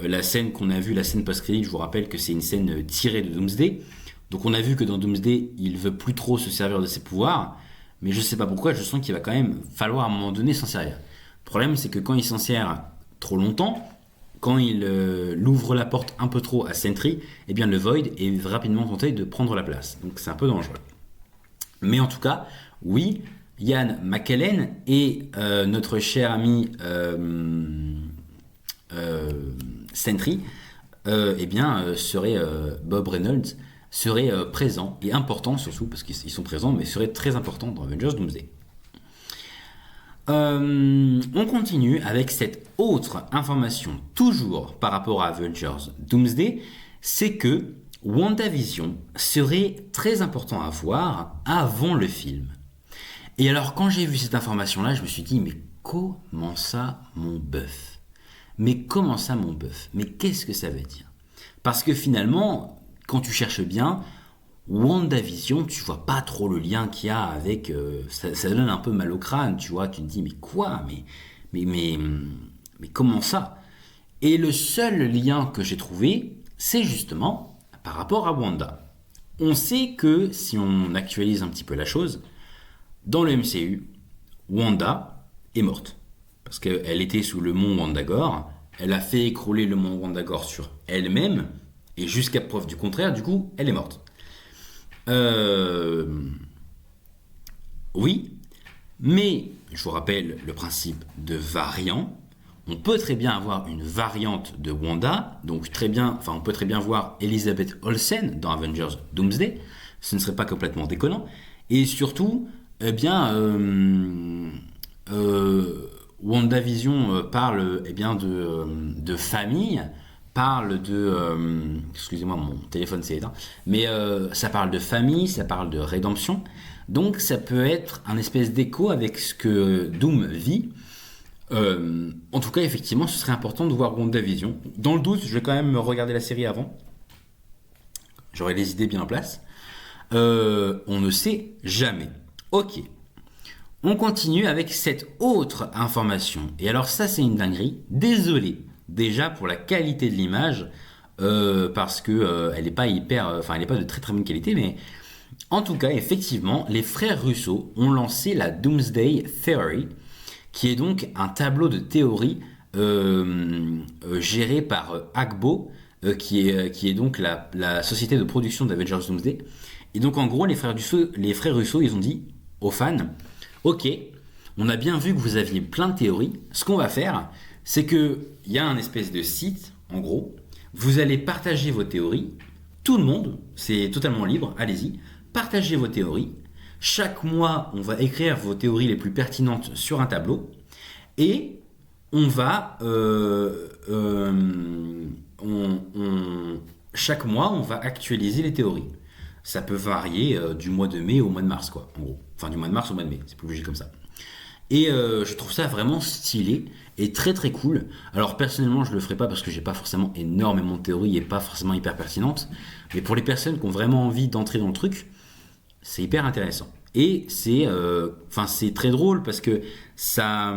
la scène qu'on a vue, la scène post-crédit, je vous rappelle que c'est une scène tirée de Doomsday. Donc, on a vu que dans Doomsday, il veut plus trop se servir de ses pouvoirs. Mais je sais pas pourquoi, je sens qu'il va quand même falloir à un moment donné s'en servir. Le problème, c'est que quand il s'en sert trop longtemps, quand il ouvre la porte un peu trop à Sentry, eh bien le Void est rapidement tenté de prendre la place. Donc c'est un peu dangereux. Mais en tout cas, oui, Ian McKellen et notre cher ami Sentry, Bob Reynolds, seraient présents, et importants surtout, parce qu'ils sont présents, mais seraient très importants dans Avengers Doomsday. On continue avec cette autre information, toujours par rapport à Avengers Doomsday, c'est que WandaVision serait très important à voir avant le film. Et alors quand j'ai vu cette information-là, je me suis dit, mais comment ça mon bœuf ? Mais comment ça mon bœuf ? Mais qu'est-ce que ça veut dire ? Parce que finalement, quand tu cherches bien, WandaVision, tu vois pas trop le lien qu'il y a avec... ça donne un peu mal au crâne, tu vois. Tu te dis, mais quoi ? Mais comment ça ? Et le seul lien que j'ai trouvé, c'est justement par rapport à Wanda. On sait que, si on actualise un petit peu la chose, dans le MCU, Wanda est morte. Parce qu'elle était sous le mont Wandagore, elle a fait écrouler le mont Wandagore sur elle-même, et jusqu'à preuve du contraire, du coup, elle est morte. Oui, mais je vous rappelle le principe de variant. On peut très bien avoir une variante de Wanda, donc on peut très bien voir Elizabeth Olsen dans Avengers Doomsday. Ce ne serait pas complètement déconnant. Et surtout, WandaVision parle de famille. Parle de... excusez-moi, mon téléphone s'est éteint. Mais ça parle de famille, ça parle de rédemption. Donc ça peut être un espèce d'écho avec ce que Doom vit. En tout cas, effectivement, ce serait important de voir WandaVision. Dans le doute, je vais quand même regarder la série avant. J'aurai les idées bien en place. On ne sait jamais. Ok. On continue avec cette autre information. Et alors ça, c'est une dinguerie. Désolé. Déjà pour la qualité de l'image, parce que elle n'est pas elle n'est pas de très très bonne qualité, mais en tout cas, effectivement, les frères Russo ont lancé la Doomsday Theory, qui est donc un tableau de théorie géré par Agbo, qui est donc la société de production d'Avengers Doomsday. Et donc en gros, les frères Russo, ils ont dit aux fans, ok, on a bien vu que vous aviez plein de théories. Ce qu'on va faire, c'est qu'il y a un espèce de site, en gros. Vous allez partager vos théories. Tout le monde, c'est totalement libre, allez-y. Partagez vos théories. Chaque mois, on va écrire vos théories les plus pertinentes sur un tableau. Et on va... chaque mois, on va actualiser les théories. Ça peut varier du mois de mai au mois de mars, quoi, en gros. Enfin, du mois de mars au mois de mai, c'est plus logique comme ça. Et je trouve ça vraiment stylé et très très cool. Alors personnellement, je le ferai pas parce que j'ai pas forcément énormément de théories et pas forcément hyper pertinentes. Mais pour les personnes qui ont vraiment envie d'entrer dans le truc, c'est hyper intéressant. Et c'est très drôle parce que ça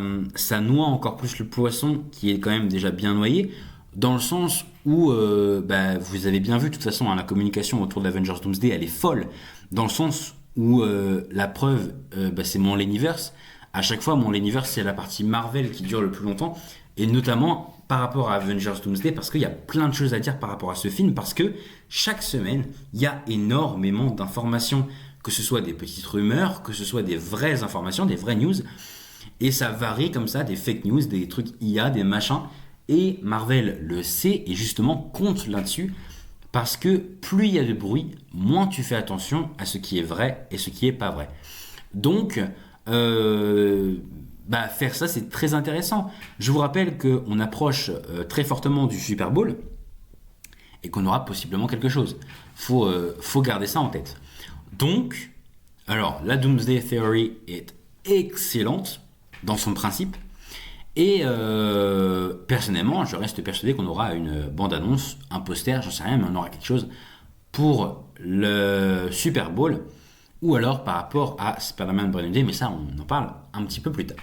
noie encore plus le poisson qui est quand même déjà bien noyé, dans le sens où vous avez bien vu de toute façon la communication autour de l'Avengers Doomsday, elle est folle, dans le sens où la preuve, c'est mon Leniverse. À chaque fois, mon Leniverse, c'est la partie Marvel qui dure le plus longtemps, et notamment par rapport à Avengers Doomsday, parce qu'il y a plein de choses à dire par rapport à ce film, parce que chaque semaine, il y a énormément d'informations, que ce soit des petites rumeurs, que ce soit des vraies informations, des vraies news, et ça varie comme ça, des fake news, des trucs IA, des machins, et Marvel le sait, et justement compte là-dessus, parce que plus il y a de bruit, moins tu fais attention à ce qui est vrai et ce qui est pas vrai. Donc, faire ça, c'est très intéressant. Je vous rappelle qu'on approche très fortement du Super Bowl et qu'on aura possiblement quelque chose. Faut garder ça en tête. Donc, alors, la Doomsday Theory est excellente dans son principe. Et personnellement, je reste persuadé qu'on aura une bande-annonce, un poster, j'en sais rien, mais on aura quelque chose pour le Super Bowl. Ou alors par rapport à Spider-Man Brand New Day, mais ça on en parle un petit peu plus tard.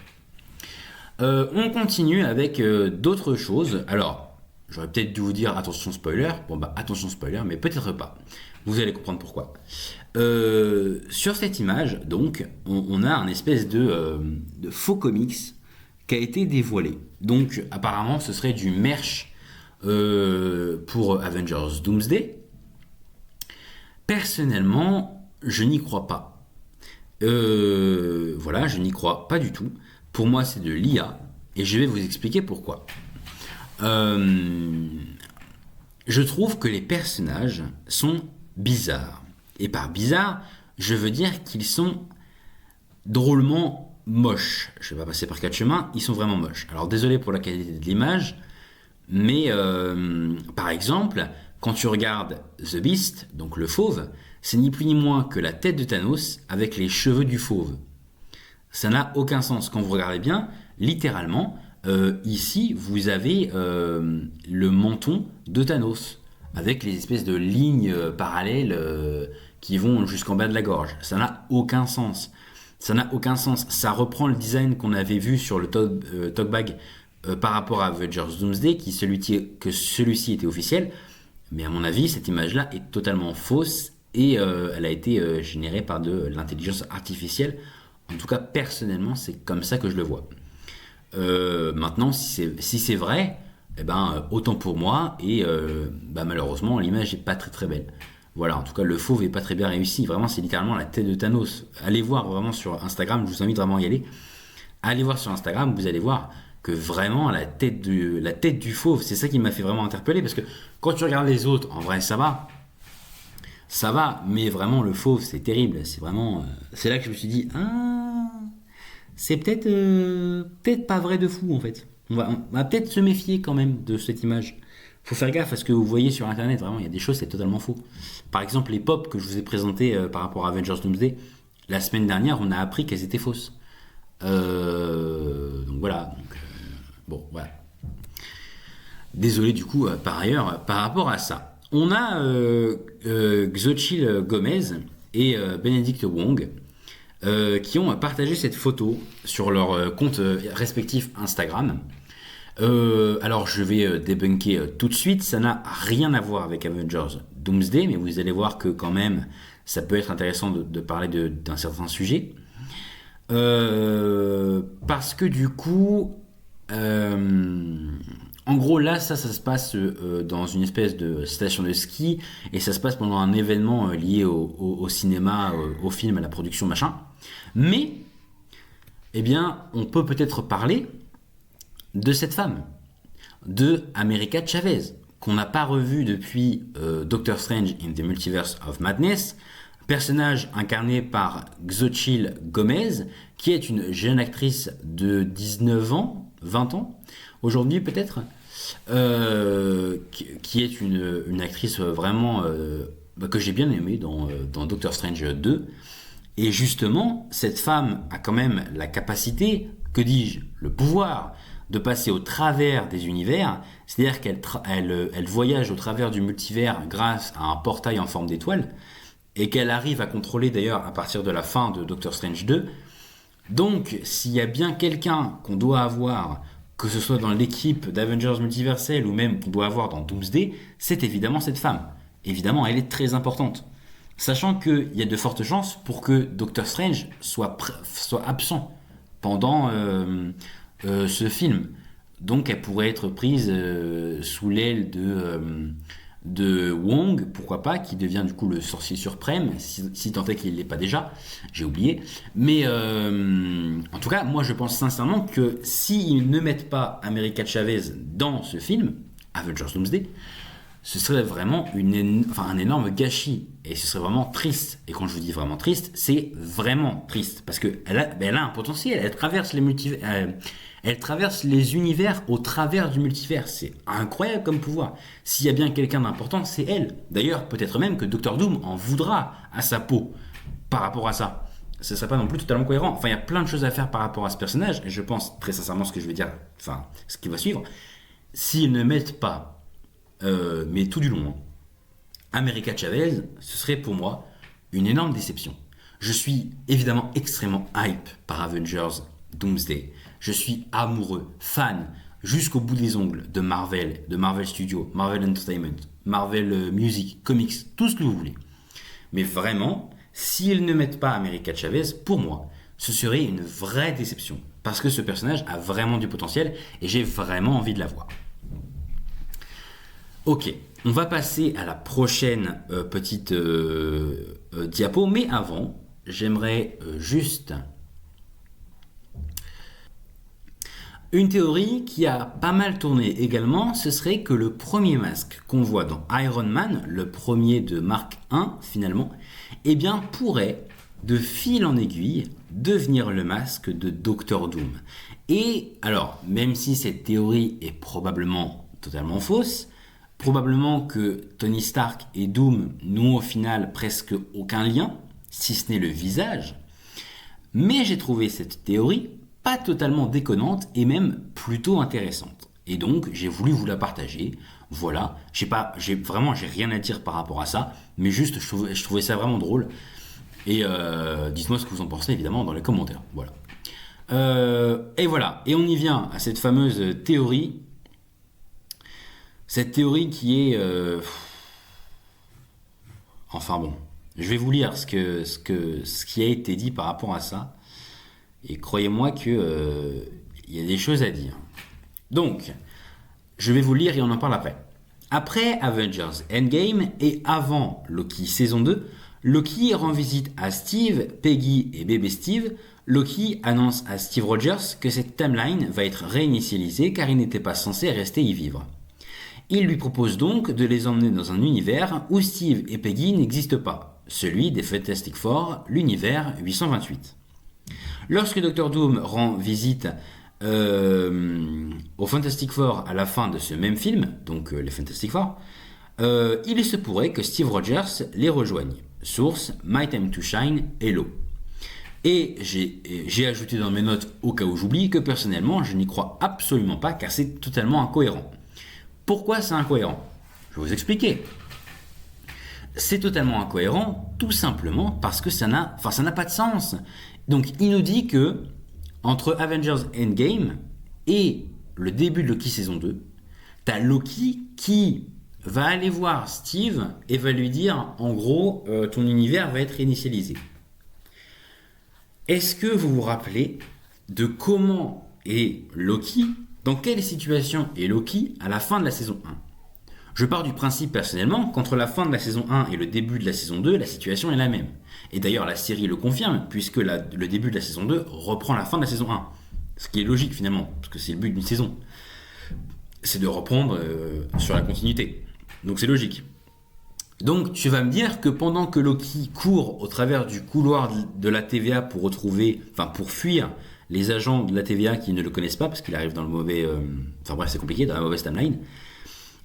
On continue avec d'autres choses. Alors, j'aurais peut-être dû vous dire attention spoiler. Bon attention spoiler, mais peut-être pas. Vous allez comprendre pourquoi. Sur cette image, donc, on a un espèce de faux comics qui a été dévoilé. Donc, apparemment, ce serait du merch pour Avengers Doomsday. Personnellement, je n'y crois pas. Je n'y crois pas du tout. Pour moi, c'est de l'IA. Et je vais vous expliquer pourquoi. Je trouve que les personnages sont bizarres. Et par bizarre, je veux dire qu'ils sont drôlement moches. Je ne vais pas passer par quatre chemins, ils sont vraiment moches. Alors désolé pour la qualité de l'image, mais par exemple, quand tu regardes The Beast, donc le fauve, c'est ni plus ni moins que la tête de Thanos avec les cheveux du fauve. Ça n'a aucun sens. Quand vous regardez bien, littéralement, ici, vous avez le menton de Thanos, avec les espèces de lignes parallèles qui vont jusqu'en bas de la gorge. Ça n'a aucun sens. Ça n'a aucun sens. Ça reprend le design qu'on avait vu sur le talk bag par rapport à Avengers Doomsday, que celui-ci était officiel. Mais à mon avis, cette image-là est totalement fausse et elle a été générée par de l'intelligence artificielle. En tout cas, personnellement, c'est comme ça que je le vois. Maintenant, si c'est vrai, autant pour moi. Et malheureusement, l'image n'est pas très très belle. Voilà, en tout cas, le fauve n'est pas très bien réussi. Vraiment, c'est littéralement la tête de Thanos. Allez voir vraiment sur Instagram, je vous invite vraiment à y aller. Allez voir sur Instagram, vous allez voir que vraiment la tête du fauve, c'est ça qui m'a fait vraiment interpeller. Parce que quand tu regardes les autres, en vrai, ça va, mais vraiment le fauve, c'est terrible. C'est vraiment, c'est là que je me suis dit, c'est peut-être pas vrai de fou en fait. On va peut-être se méfier quand même de cette image. Faut faire gaffe à ce que vous voyez sur internet, vraiment, il y a des choses, c'est totalement faux. Par exemple, les pop que je vous ai présentés par rapport à Avengers Doomsday, la semaine dernière, on a appris qu'elles étaient fausses. Donc voilà. Voilà. Désolé du coup, par ailleurs, par rapport à ça. On a Xochitl Gomez et Benedict Wong qui ont partagé cette photo sur leur compte respectif Instagram. Alors je vais débunker tout de suite, ça n'a rien à voir avec Avengers Doomsday, mais vous allez voir que quand même ça peut être intéressant de parler d'un certain sujet. Parce que du coup, En gros, là, ça se passe dans une espèce de station de ski et ça se passe pendant un événement lié au cinéma, au film, à la production, machin. Mais, eh bien, on peut peut-être parler de cette femme, de America Chavez, qu'on n'a pas revu depuis Doctor Strange in the Multiverse of Madness, personnage incarné par Xochitl Gomez, qui est une jeune actrice de 19 ans, 20 ans, aujourd'hui peut-être, qui est une actrice vraiment que j'ai bien aimée dans Doctor Strange 2. Et justement, cette femme a quand même la capacité, que dis-je, le pouvoir de passer au travers des univers, c'est-à-dire elle voyage au travers du multivers grâce à un portail en forme d'étoile, et qu'elle arrive à contrôler d'ailleurs à partir de la fin de Doctor Strange 2. Donc, s'il y a bien quelqu'un qu'on doit avoir, que ce soit dans l'équipe d'Avengers Multiversel ou même qu'on doit avoir dans Doomsday, c'est évidemment cette femme. Évidemment, elle est très importante. Sachant qu'il y a de fortes chances pour que Doctor Strange soit absent pendant ce film. Donc elle pourrait être prise sous l'aile de Wong, pourquoi pas, qui devient du coup le sorcier suprême, si tant est qu'il ne l'est pas déjà, j'ai oublié. Mais en tout cas, moi je pense sincèrement que s'ils ne mettent pas America Chavez dans ce film, Avengers Doomsday, ce serait vraiment un énorme gâchis. Et ce serait vraiment triste. Et quand je vous dis vraiment triste, c'est vraiment triste. Parce qu'elle a un potentiel. Elle traverse elle traverse les univers au travers du multivers. C'est incroyable comme pouvoir. S'il y a bien quelqu'un d'important, c'est elle. D'ailleurs, peut-être même que Doctor Doom en voudra à sa peau par rapport à ça. Ce ne serait pas non plus totalement cohérent. Enfin, il y a plein de choses à faire par rapport à ce personnage. Et je pense très sincèrement ce que je vais dire, enfin, ce qui va suivre. S'ils ne mettent pas mais tout du long, America Chavez, ce serait pour moi une énorme déception. Je suis évidemment extrêmement hype par Avengers Doomsday. Je suis amoureux, fan, jusqu'au bout des ongles de Marvel Studios, Marvel Entertainment, Marvel Music, Comics, tout ce que vous voulez. Mais vraiment, s'ils ne mettent pas America Chavez, pour moi, ce serait une vraie déception. Parce que ce personnage a vraiment du potentiel et j'ai vraiment envie de la voir. Ok, on va passer à la prochaine petite diapo, mais avant, j'aimerais juste une théorie qui a pas mal tourné également, ce serait que le premier masque qu'on voit dans Iron Man, le premier de Mark I finalement, eh bien pourrait, de fil en aiguille, devenir le masque de Doctor Doom. Et alors, même si cette théorie est probablement totalement fausse, probablement que Tony Stark et Doom n'ont au final presque aucun lien, si ce n'est le visage. Mais j'ai trouvé cette théorie pas totalement déconnante et même plutôt intéressante. Et donc j'ai voulu vous la partager. Voilà, j'ai rien à dire par rapport à ça, mais juste je trouvais ça vraiment drôle. Et dites-moi ce que vous en pensez évidemment dans les commentaires. Voilà. Et voilà, et on y vient à cette fameuse théorie. Cette théorie qui est... Enfin bon, je vais vous lire ce qui a été dit par rapport à ça. Et croyez-moi que y a des choses à dire. Donc, je vais vous lire et on en parle après. Après Avengers Endgame et avant Loki saison 2, Loki rend visite à Steve, Peggy et bébé Steve. Loki annonce à Steve Rogers que cette timeline va être réinitialisée car il n'était pas censé rester y vivre. Il lui propose donc de les emmener dans un univers où Steve et Peggy n'existent pas, celui des Fantastic Four, l'univers 828. Lorsque Dr. Doom rend visite aux Fantastic Four à la fin de ce même film, donc les Fantastic Four, il se pourrait que Steve Rogers les rejoigne. Source, My Time to Shine, Hello. Et j'ai ajouté dans mes notes, au cas où j'oublie, que personnellement, je n'y crois absolument pas car c'est totalement incohérent. Pourquoi c'est incohérent ? Je vais vous expliquer. C'est totalement incohérent, tout simplement parce que ça n'a pas de sens. Donc il nous dit que entre Avengers Endgame et le début de Loki saison 2, t'as Loki qui va aller voir Steve et va lui dire en gros ton univers va être réinitialisé. Est-ce que vous vous rappelez de comment est Loki Dans quelle situation est Loki à la fin de la saison 1? Je pars du principe personnellement qu'entre la fin de la saison 1 et le début de la saison 2, la situation est la même. Et d'ailleurs la série le confirme, puisque le début de la saison 2 reprend la fin de la saison 1. Ce qui est logique finalement, parce que c'est le but d'une saison. C'est de reprendre sur la continuité. Donc c'est logique. Donc tu vas me dire que pendant que Loki court au travers du couloir de la TVA pour fuir les agents de la TVA qui ne le connaissent pas, parce qu'il arrive dans le mauvais... Enfin bref, c'est compliqué, dans la mauvaise timeline.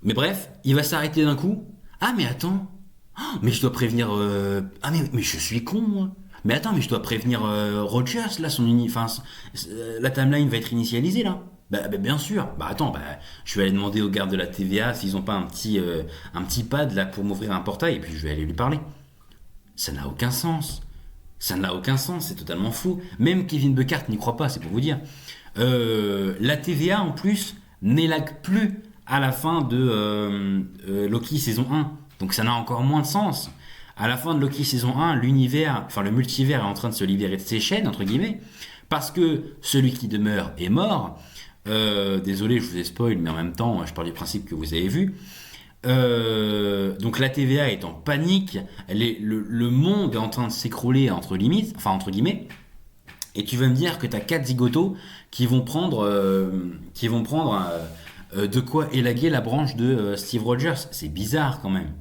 Mais bref, il va s'arrêter d'un coup. Ah mais attends, mais je dois prévenir... Ah mais je suis con moi. Mais attends, mais je dois prévenir Rogers, là, la timeline va être initialisée là. Bah, bien sûr. Bah attends, je vais aller demander aux gardes de la TVA s'ils n'ont pas un petit pad là pour m'ouvrir un portail et puis je vais aller lui parler. Ça n'a aucun sens. Ça n'a aucun sens, c'est totalement fou. Même Kevin Buckard n'y croit pas, c'est pour vous dire. La TVA en plus n'élague plus à la fin de Loki saison 1. Donc ça n'a encore moins de sens. À la fin de Loki saison 1, le multivers est en train de se libérer de ses chaînes, entre guillemets, parce que celui qui demeure est mort. Désolé, je vous ai spoil, mais en même temps, je pars du principe que vous avez vu. Donc la TVA est en panique, le monde est en train de s'écrouler entre guillemets, et tu vas me dire que tu as 4 zigotos qui vont prendre de quoi élaguer la branche de Steve Rogers. C'est bizarre quand même.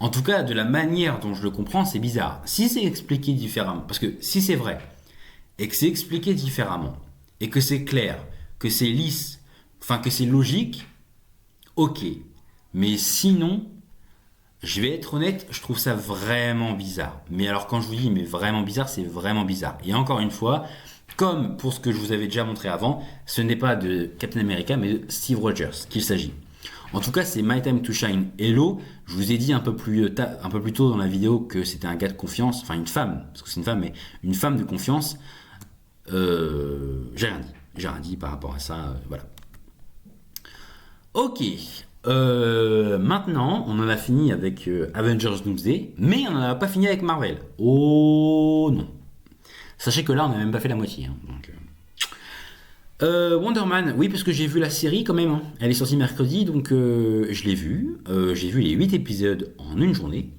En tout cas, de la manière dont je le comprends, c'est bizarre. Si c'est expliqué différemment, parce que si c'est vrai, et que c'est expliqué différemment, et que c'est clair, que c'est lisse, que c'est logique, ok. Mais sinon, je vais être honnête, je trouve ça vraiment bizarre. Mais alors quand je vous dis mais vraiment bizarre, c'est vraiment bizarre. Et encore une fois, comme pour ce que je vous avais déjà montré avant, ce n'est pas de Captain America, mais de Steve Rogers qu'il s'agit. En tout cas, c'est My Time to Shine Hello. Je vous ai dit un peu plus tôt dans la vidéo que c'était un gars de confiance, enfin une femme, parce que c'est une femme, mais une femme de confiance. J'ai rien dit par rapport à ça, voilà. Ok. Maintenant, on en a fini avec Avengers Doomsday, mais on n'en a pas fini avec Marvel. Oh non. Sachez que là, on n'a même pas fait la moitié. Donc, Wonder Man, oui, parce que j'ai vu la série quand même. Elle est sortie mercredi, donc je l'ai vue. J'ai vu les 8 épisodes en une journée.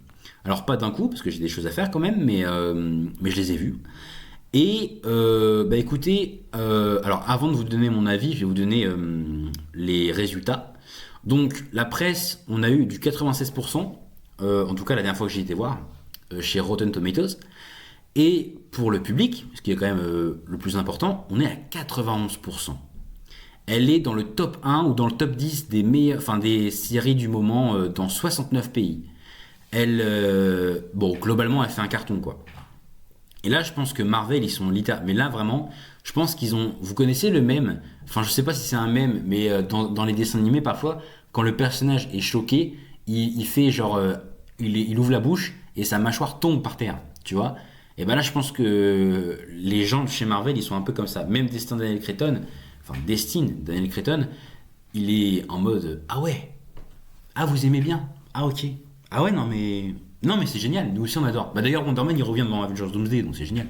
Alors, pas d'un coup, parce que j'ai des choses à faire quand même, mais je les ai vus. Et écoutez, alors avant de vous donner mon avis, je vais vous donner les résultats. Donc la presse, on a eu du 96%, en tout cas la dernière fois que j'ai été voir, chez Rotten Tomatoes. Et pour le public, ce qui est quand même le plus important, on est à 91%. Elle est dans le top 1 ou dans le top 10 des séries du moment dans 69 pays. Globalement, elle fait un carton, quoi. Et là, je pense que Marvel, ils sont littéralement... Mais là, vraiment, je pense qu'ils ont... Vous connaissez le mème? Enfin, je sais pas si c'est un mème, mais dans les dessins animés, parfois, quand le personnage est choqué, il fait genre... il ouvre la bouche et sa mâchoire tombe par terre, tu vois? Et ben là, je pense que les gens de chez Marvel, ils sont un peu comme ça. Même Destin Daniel Cretton, Daniel Cretton, il est en mode... Ah ouais? Ah, vous aimez bien? Ah, ok. Ah ouais, non, mais c'est génial, nous aussi on adore. D'ailleurs, Wonder Man il revient dans Avengers Doomsday, donc c'est génial.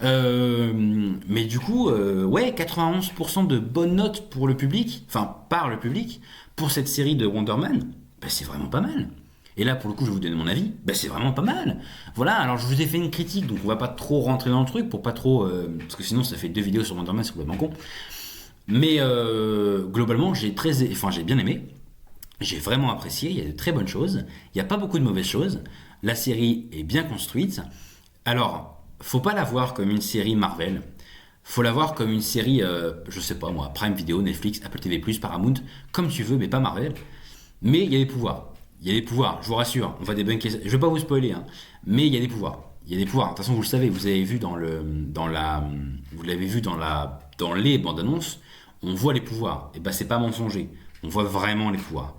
Mais du coup, 91% de bonnes notes pour le public, par le public, pour cette série de Wonder Man, c'est vraiment pas mal. Et là, pour le coup, je vais vous donner mon avis, c'est vraiment pas mal. Voilà, alors je vous ai fait une critique, donc on va pas trop rentrer dans le truc, pour pas trop... parce que sinon, ça fait 2 vidéos sur Wonder Man, c'est complètement con. Mais globalement, j'ai bien aimé. J'ai vraiment apprécié, il y a de très bonnes choses, il n'y a pas beaucoup de mauvaises choses, la série est bien construite. Alors, faut pas la voir comme une série Marvel, faut la voir comme une série, je sais pas moi, Prime Video, Netflix, Apple TV+, Paramount, comme tu veux, mais pas Marvel. Mais il y a des pouvoirs, je vous rassure, on va débunker, je vais pas vous spoiler, mais il y a des pouvoirs. De toute façon, vous le savez, vous avez vu dans les bandes annonces, on voit les pouvoirs, et c'est pas mensonger, on voit vraiment les pouvoirs.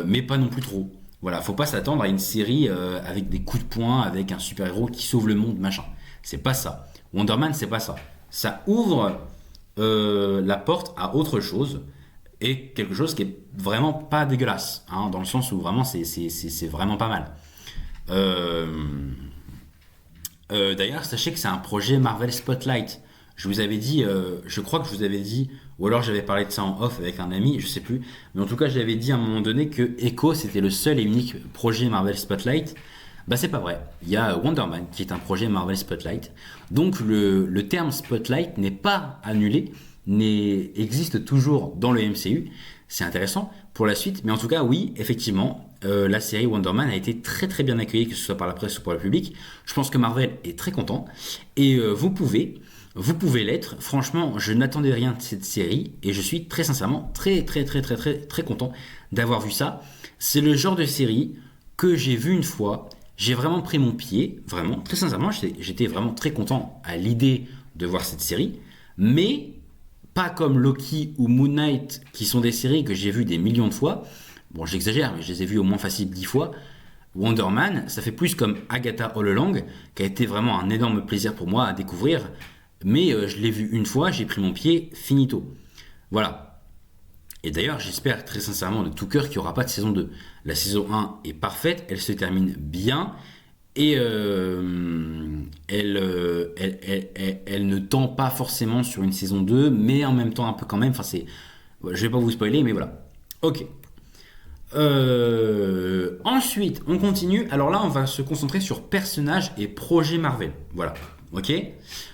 Mais pas non plus trop. Voilà, faut pas s'attendre à une série avec des coups de poing, avec un super-héros qui sauve le monde, machin. C'est pas ça. Wonder Man, c'est pas ça. Ça ouvre la porte à autre chose, et quelque chose qui est vraiment pas dégueulasse, dans le sens où vraiment c'est vraiment pas mal. D'ailleurs, sachez que c'est un projet Marvel Spotlight. Je vous avais dit, je crois que je vous avais dit, ou alors j'avais parlé de ça en off avec un ami, je sais plus, mais en tout cas j'avais dit à un moment donné que Echo c'était le seul et unique projet Marvel Spotlight. Bah c'est pas vrai, il y a Wonder Man qui est un projet Marvel Spotlight, donc le terme Spotlight n'est pas annulé, existe toujours dans le MCU, c'est intéressant pour la suite, mais en tout cas oui, effectivement, la série Wonder Man a été très très bien accueillie, que ce soit par la presse ou par le public. Je pense que Marvel est très content, et vous pouvez l'être. Franchement, je n'attendais rien de cette série et je suis très sincèrement très content d'avoir vu ça. C'est le genre de série que j'ai vu une fois. J'ai vraiment pris mon pied, vraiment, très sincèrement, j'étais vraiment très content à l'idée de voir cette série, mais pas comme Loki ou Moon Knight, qui sont des séries que j'ai vues des millions de fois. Bon, j'exagère, mais je les ai vues au moins facile 10 fois. Wonder Man, ça fait plus comme Agatha All Along, qui a été vraiment un énorme plaisir pour moi à découvrir. Mais je l'ai vu une fois, j'ai pris mon pied, finito. Voilà. Et d'ailleurs, j'espère très sincèrement de tout cœur qu'il n'y aura pas de saison 2. La saison 1 est parfaite, elle se termine bien. Et elle ne tend pas forcément sur une saison 2, mais en même temps un peu quand même. Enfin, je vais pas vous spoiler, mais voilà. Ok. Ensuite, on continue. Alors là, on va se concentrer sur personnages et projets Marvel. Voilà. Ok.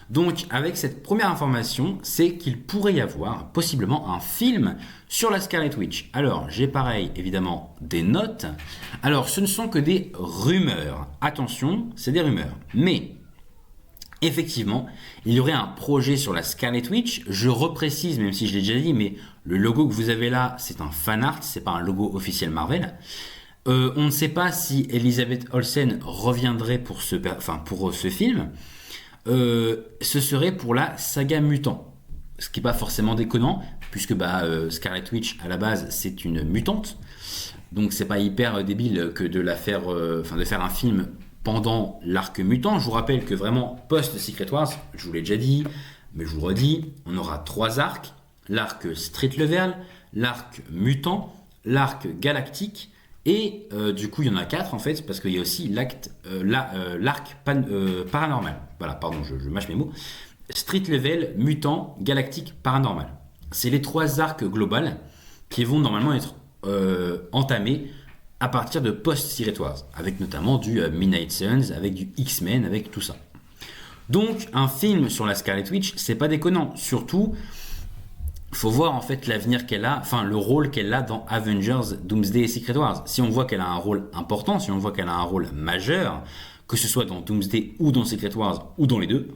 Donc, avec cette première information, c'est qu'il pourrait y avoir possiblement un film sur la Scarlet Witch. Alors, j'ai pareil, évidemment, des notes. Alors, ce ne sont que des rumeurs. Attention, c'est des rumeurs. Mais, effectivement, il y aurait un projet sur la Scarlet Witch. Je reprécise, même si je l'ai déjà dit, mais le logo que vous avez là, c'est un fan art, c'est pas un logo officiel Marvel. On ne sait pas si Elizabeth Olsen reviendrait pour ce film. Ce serait pour la saga Mutant. Ce qui n'est pas forcément déconnant, puisque Scarlet Witch, à la base, c'est une mutante. Donc, c'est pas hyper débile que de faire un film pendant l'arc mutant. Je vous rappelle que vraiment, post-Secret Wars, je vous l'ai déjà dit, mais je vous le redis, on aura 3 arcs. L'arc Street Level, l'arc mutant, l'arc galactique, et du coup il y en a 4 en fait, parce qu'il y a aussi l'arc paranormal. Voilà, pardon, je mâche mes mots. Street Level, mutant, galactique, paranormal. C'est les 3 arcs globales qui vont normalement être entamés à partir de post-Secret Wars, avec notamment du Midnight Suns, avec du X-Men, avec tout ça. Donc un film sur la Scarlet Witch, c'est pas déconnant, surtout faut voir en fait l'avenir qu'elle a, enfin le rôle qu'elle a dans Avengers, Doomsday et Secret Wars. Si on voit qu'elle a un rôle important, si on voit qu'elle a un rôle majeur, que ce soit dans Doomsday ou dans Secret Wars ou dans les deux,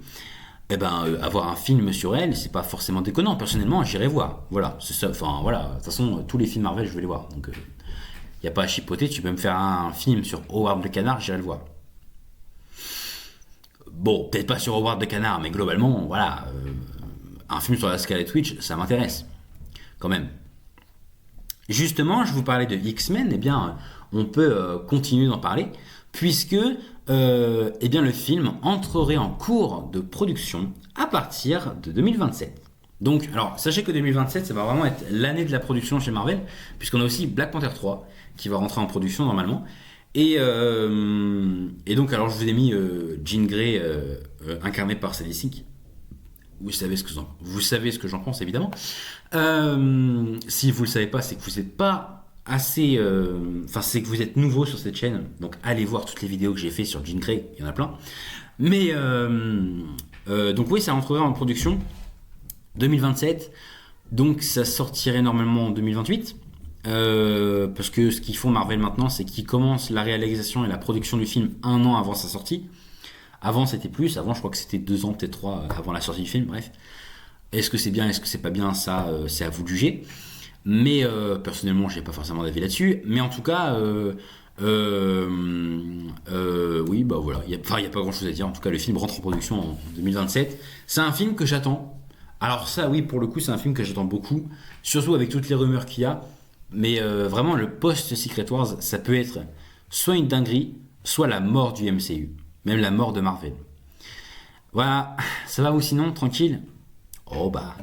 avoir un film sur elle, c'est pas forcément déconnant. Personnellement, j'irai voir. Voilà, c'est ça. Enfin voilà, de toute façon, tous les films Marvel, je vais les voir. Donc y a pas à chipoter. Tu peux me faire un film sur Howard le Canard, j'irai le voir. Bon, peut-être pas sur Howard le Canard, mais globalement, voilà. Un film sur la Scarlet Witch, ça m'intéresse, quand même. Justement, je vous parlais de X-Men, eh bien, on peut continuer d'en parler, puisque le film entrerait en cours de production à partir de 2027. Donc, alors, sachez que 2027, ça va vraiment être l'année de la production chez Marvel, puisqu'on a aussi Black Panther 3, qui va rentrer en production normalement. Et donc, alors, je vous ai mis Jean Grey, incarné par Sadie Sink. Vous savez ce que j'en pense, évidemment. Si vous le savez pas, c'est que vous n'êtes pas assez... c'est que vous êtes nouveau sur cette chaîne. Donc, allez voir toutes les vidéos que j'ai fait sur Jean Grey. Il y en a plein. Mais, donc oui, ça rentrerait en production 2027. Donc, ça sortirait normalement en 2028. Parce que ce qu'ils font Marvel maintenant, c'est qu'ils commencent la réalisation et la production du film 1 an avant sa sortie. Avant, c'était plus. Avant, je crois que c'était 2 ans, peut-être 3 avant la sortie du film. Bref. Est-ce que c'est bien, est-ce que c'est pas bien, ça, c'est à vous de juger. Mais personnellement, j'ai pas forcément d'avis là-dessus. Mais en tout cas, oui, bah voilà. Il y a pas grand-chose à dire. En tout cas, le film rentre en production en 2027. C'est un film que j'attends. Alors ça, oui, pour le coup, c'est un film que j'attends beaucoup. Surtout avec toutes les rumeurs qu'il y a. Mais vraiment, le post-Secret Wars, ça peut être soit une dinguerie, soit la mort du MCU. Même la mort de Marvel. Voilà, ça va vous sinon, tranquille? Oh bah,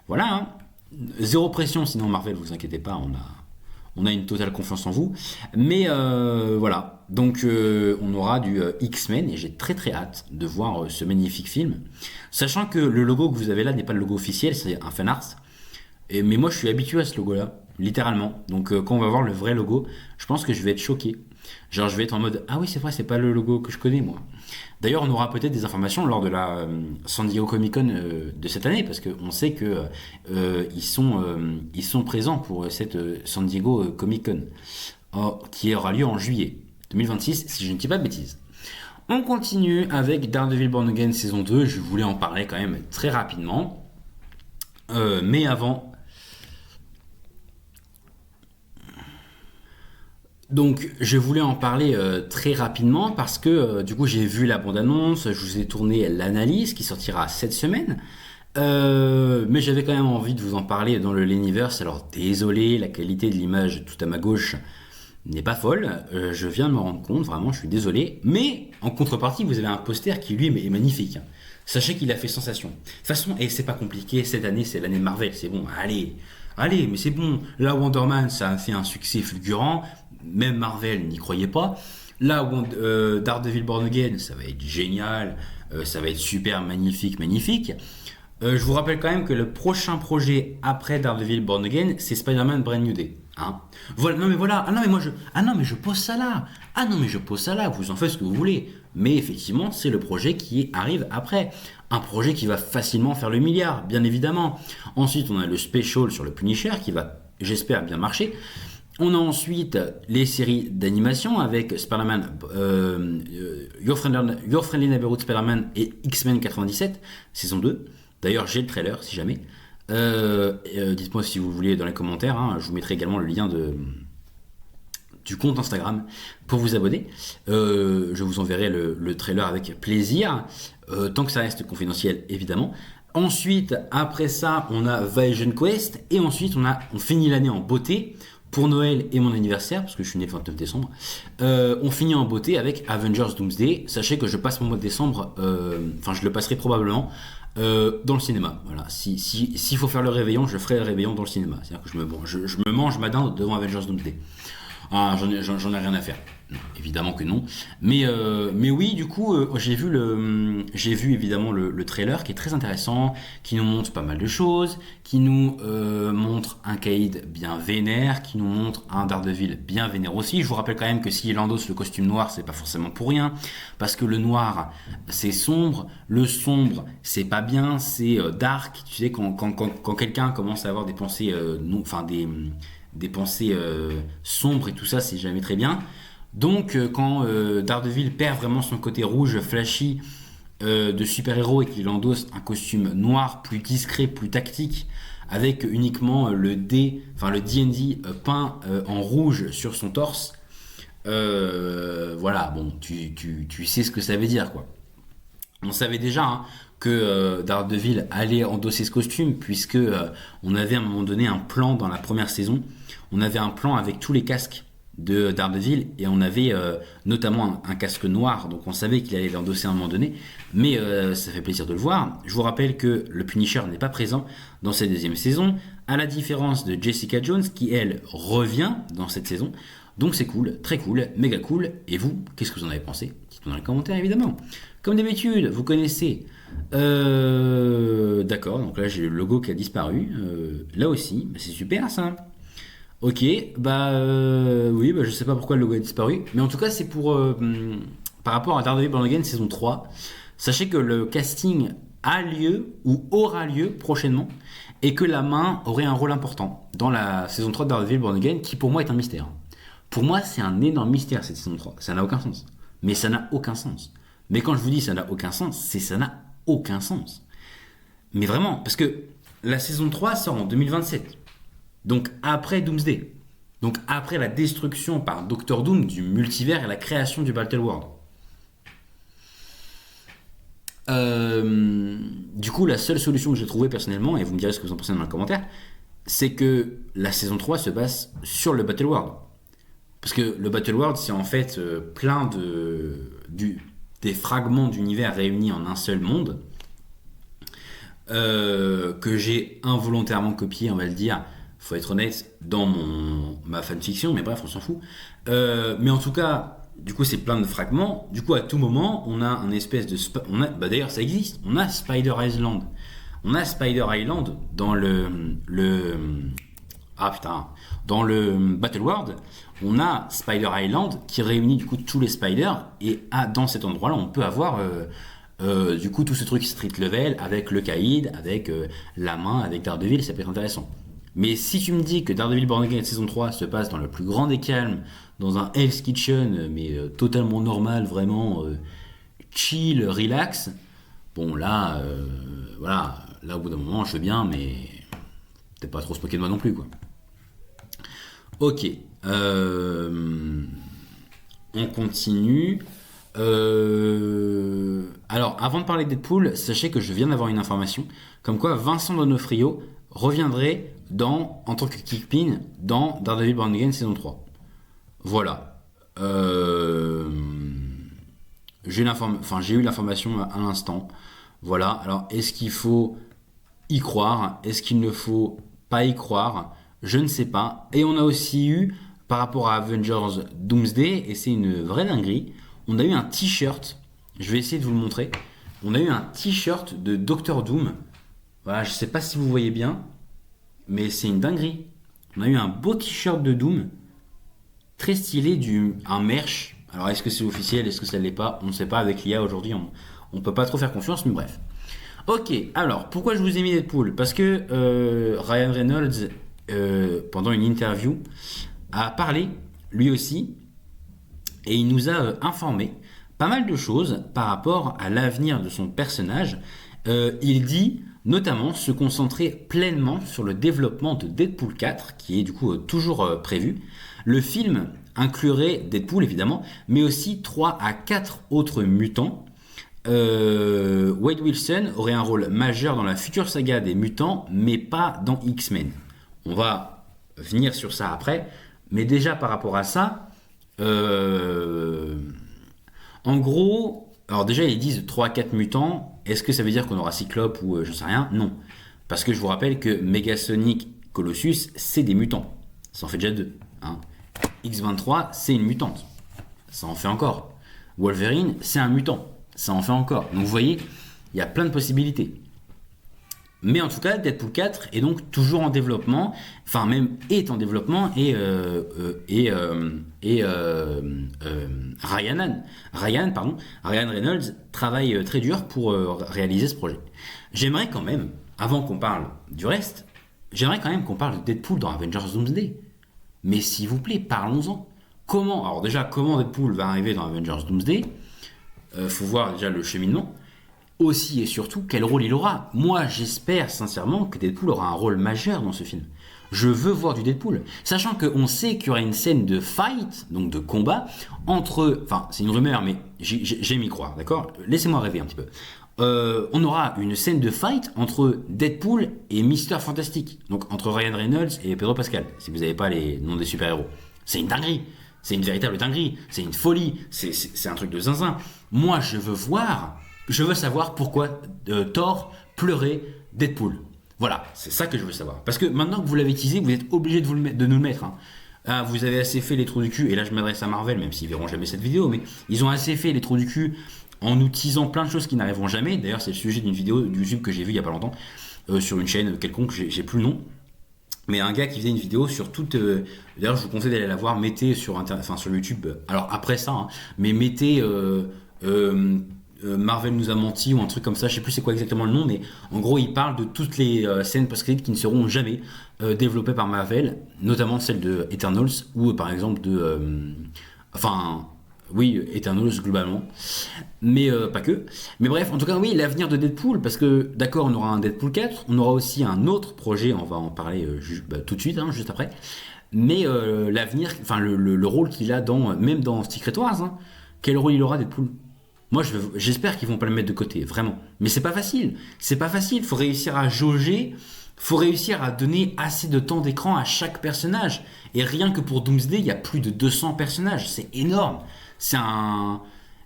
voilà, hein. Zéro pression, sinon Marvel, vous inquiétez pas, on a une totale confiance en vous. Mais voilà, donc on aura du X-Men et j'ai très très hâte de voir ce magnifique film. Sachant que le logo que vous avez là n'est pas le logo officiel, c'est un fan art. Mais moi je suis habitué à ce logo-là, littéralement. Donc quand on va voir le vrai logo, je pense que je vais être choqué. Genre je vais être en mode ah oui c'est vrai, c'est pas le logo que je connais moi. D'ailleurs on aura peut-être des informations lors de la San Diego Comic Con de cette année parce qu'on sait que ils sont présents pour cette San Diego Comic Con qui aura lieu en juillet 2026 si je ne dis pas de bêtises. On continue avec Daredevil Born Again saison 2, je voulais en parler quand même très rapidement. Mais avant, donc je voulais en parler très rapidement parce que du coup j'ai vu la bande-annonce, je vous ai tourné l'analyse qui sortira cette semaine. Mais j'avais quand même envie de vous en parler dans le Leniverse. Alors désolé, la qualité de l'image tout à ma gauche n'est pas folle. Je viens de me rendre compte, vraiment, je suis désolé. Mais en contrepartie, vous avez un poster qui lui est magnifique. Sachez qu'il a fait sensation. De toute façon, et c'est pas compliqué, cette année c'est l'année de Marvel, c'est bon, allez, mais c'est bon. Là, Wonder Man, ça a fait un succès fulgurant, même Marvel n'y croyait pas. Là, Daredevil Born Again, ça va être génial, ça va être super, magnifique. Je vous rappelle quand même que le prochain projet après Daredevil Born Again, c'est Spider-Man Brand New Day. Hein, voilà, non mais voilà, je pose ça là, vous en faites ce que vous voulez. Mais effectivement, c'est le projet qui arrive après. Un projet qui va facilement faire le milliard, bien évidemment. Ensuite, on a le special sur le Punisher qui va, j'espère, bien marcher. On a ensuite les séries d'animation avec Spider-Man, Your Friendly Neighborhood Spider-Man et X-Men 97, saison 2. D'ailleurs, j'ai le trailer si jamais. Dites-moi si vous voulez dans les commentaires. Hein, je vous mettrai également le lien du compte Instagram pour vous abonner. Je vous enverrai le trailer avec plaisir, tant que ça reste confidentiel évidemment. Ensuite, après ça, on a Vision Quest et ensuite on finit l'année en beauté pour Noël et mon anniversaire parce que je suis né le 29 décembre. On finit en beauté avec Avengers Doomsday. Sachez que je passe mon mois de décembre, je le passerai probablement dans le cinéma. Voilà. S'il faut faire le réveillon, je ferai le réveillon dans le cinéma. C'est-à-dire que je me mange ma dinde devant Avengers Doomsday. Ah, j'en ai rien à faire. Non, évidemment que non. Mais oui, du coup, j'ai vu évidemment le trailer qui est très intéressant, qui nous montre pas mal de choses, qui nous montre un Caïd bien vénère, qui nous montre un Daredevil bien vénère aussi. Je vous rappelle quand même que s'il endosse le costume noir, c'est pas forcément pour rien, parce que le noir, c'est sombre, le sombre, c'est pas bien, c'est dark. Tu sais, quand quelqu'un commence à avoir des pensées, des pensées sombres et tout ça, c'est jamais très bien. Donc quand Daredevil perd vraiment son côté rouge flashy de super-héros et qu'il endosse un costume noir plus discret, plus tactique, avec uniquement le D&D peint en rouge sur son torse, voilà, bon, tu sais ce que ça veut dire, quoi. On savait déjà que Daredevil allait endosser ce costume puisque on avait à un moment donné un plan dans la première saison. On avait un plan avec tous les casques de Daredevil et on avait notamment un casque noir, donc on savait qu'il allait l'endosser à un moment donné, mais ça fait plaisir de le voir. Je vous rappelle que le Punisher n'est pas présent dans cette deuxième saison, à la différence de Jessica Jones qui elle revient dans cette saison, donc c'est cool, très cool, méga cool. Et vous, qu'est-ce que vous en avez pensé? Dites-moi dans les commentaires évidemment. Comme d'habitude, vous connaissez. D'accord, donc là j'ai le logo qui a disparu, là aussi, c'est super ça. Ok, oui, je sais pas pourquoi le logo a disparu, mais en tout cas c'est pour par rapport à Daredevil Born Again saison 3. Sachez que le casting a lieu ou aura lieu prochainement et que la main aurait un rôle important dans la saison 3 de Daredevil Born Again qui pour moi est un mystère. Pour moi c'est un énorme mystère cette saison 3, ça n'a aucun sens. Mais ça n'a aucun sens. Mais quand je vous dis ça n'a aucun sens, c'est ça n'a aucun sens. Mais vraiment, parce que la saison 3 sort en 2027. Donc après Doomsday. Donc après la destruction par Doctor Doom du multivers et la création du Battleworld. Du coup, la seule solution que j'ai trouvée personnellement, et vous me direz ce que vous en pensez dans les commentaires, c'est que la saison 3 se base sur le Battleworld. Parce que le Battleworld, c'est en fait plein des fragments d'univers réunis en un seul monde, que j'ai involontairement copié, on va le dire, faut être honnête, dans ma fanfiction, mais bref, on s'en fout. Mais en tout cas, Du coup, c'est plein de fragments. Du coup, à tout moment, on a un espèce de... d'ailleurs, ça existe. On a Spider Island. On a Spider Island dans ah putain, dans le Battle World, on a Spider Island qui réunit du coup tous les spiders et dans cet endroit-là, on peut avoir du coup tout ce truc street level avec le Kaïd, avec la main, avec Daredevil, ça peut être intéressant. Mais si tu me dis que Daredevil Born Again saison 3 se passe dans le plus grand des calmes, dans un Hell's Kitchen, mais totalement normal, vraiment chill, relax, bon là, voilà, là au bout d'un moment, je veux bien, mais peut-être pas trop se moquer de moi non plus, quoi. Ok, on continue. Alors, avant de parler de Deadpool, sachez que je viens d'avoir une information, comme quoi Vincent D'Onofrio reviendrait en tant que Kingpin dans Daredevil Born Again saison 3. Voilà. J'ai eu l'information à l'instant. Voilà. Alors, est-ce qu'il faut y croire? Est-ce qu'il ne faut pas y croire? Je ne sais pas. Et on a aussi eu, par rapport à Avengers Doomsday, et c'est une vraie dinguerie, on a eu un t-shirt. Je vais essayer de vous le montrer. On a eu un t-shirt de Doctor Doom. Voilà, je ne sais pas si vous voyez bien, mais c'est une dinguerie. On a eu un beau t-shirt de Doom, très stylé, un merch. Alors, est-ce que c'est officiel? Est-ce que ça ne l'est pas? On ne sait pas. Avec l'IA aujourd'hui, on ne peut pas trop faire confiance, mais bref. Ok, alors, pourquoi je vous ai mis Deadpool? Parce que Ryan Reynolds, pendant une interview, a parlé, lui aussi, et il nous a informé pas mal de choses par rapport à l'avenir de son personnage. Il dit notamment se concentrer pleinement sur le développement de Deadpool 4, qui est du coup toujours prévu. Le film inclurait Deadpool évidemment, mais aussi 3 à 4 autres mutants. Wade Wilson aurait un rôle majeur dans la future saga des mutants, mais pas dans X-Men. On va venir sur ça après, mais déjà par rapport à ça, en gros, alors déjà ils disent 3 à 4 mutants. Est-ce que ça veut dire qu'on aura Cyclope ou j'en sais rien? Non. Parce que je vous rappelle que Megasonic, Colossus, c'est des mutants. Ça en fait déjà 2. Hein. X-23, c'est une mutante. Ça en fait encore. Wolverine, c'est un mutant. Ça en fait encore. Donc vous voyez, il y a plein de possibilités. Mais en tout cas, Deadpool 4 est donc toujours en développement, enfin même est en développement et Ryan Reynolds travaille très dur pour réaliser ce projet. J'aimerais quand même, avant qu'on parle du reste, j'aimerais quand même qu'on parle de Deadpool dans Avengers Doomsday. Mais s'il vous plaît, parlons-en. Alors déjà, comment Deadpool va arriver dans Avengers Doomsday? Faut voir déjà le cheminement. Aussi et surtout, quel rôle il aura. Moi, j'espère sincèrement que Deadpool aura un rôle majeur dans ce film. Je veux voir du Deadpool. Sachant qu'on sait qu'il y aura une scène de fight, donc de combat, enfin, c'est une rumeur, mais j'aime y croire, d'accord? Laissez-moi rêver un petit peu. On aura une scène de fight entre Deadpool et Mister Fantastic. Donc, entre Ryan Reynolds et Pedro Pascal, si vous n'avez pas les noms des super-héros. C'est une dinguerie. C'est une véritable dinguerie. C'est une folie. C'est un truc de zinzin. Moi, je veux savoir pourquoi Thor pleurait Deadpool. Voilà, c'est ça que je veux savoir. Parce que maintenant que vous l'avez teasé, vous êtes obligé de nous le mettre. Hein. Ah, vous avez assez fait les trous du cul, et là je m'adresse à Marvel, même s'ils verront jamais cette vidéo, mais ils ont assez fait les trous du cul en nous teasant plein de choses qui n'arriveront jamais. D'ailleurs, c'est le sujet d'une vidéo de YouTube que j'ai vue il y a pas longtemps, sur une chaîne quelconque, j'ai plus le nom. Mais un gars qui faisait une vidéo sur toute... d'ailleurs, je vous conseille d'aller la voir, mettez sur YouTube, alors après ça, hein, mais mettez... Marvel nous a menti ou un truc comme ça, je sais plus c'est quoi exactement le nom, mais en gros il parle de toutes les scènes post-crédits qui ne seront jamais développées par Marvel, notamment celle de Eternals ou par exemple Eternals globalement, mais pas que. Mais bref, en tout cas oui, l'avenir de Deadpool, parce que d'accord, on aura un Deadpool 4, on aura aussi un autre projet, on va en parler tout de suite, hein, juste après, mais l'avenir, enfin le rôle qu'il a même dans Secret Wars, hein, quel rôle il aura Deadpool? Moi, j'espère qu'ils vont pas le mettre de côté, vraiment. Mais c'est pas facile. C'est pas facile. Faut réussir à jauger. Faut réussir à donner assez de temps d'écran à chaque personnage. Et rien que pour Doomsday, il y a plus de 200 personnages. C'est énorme.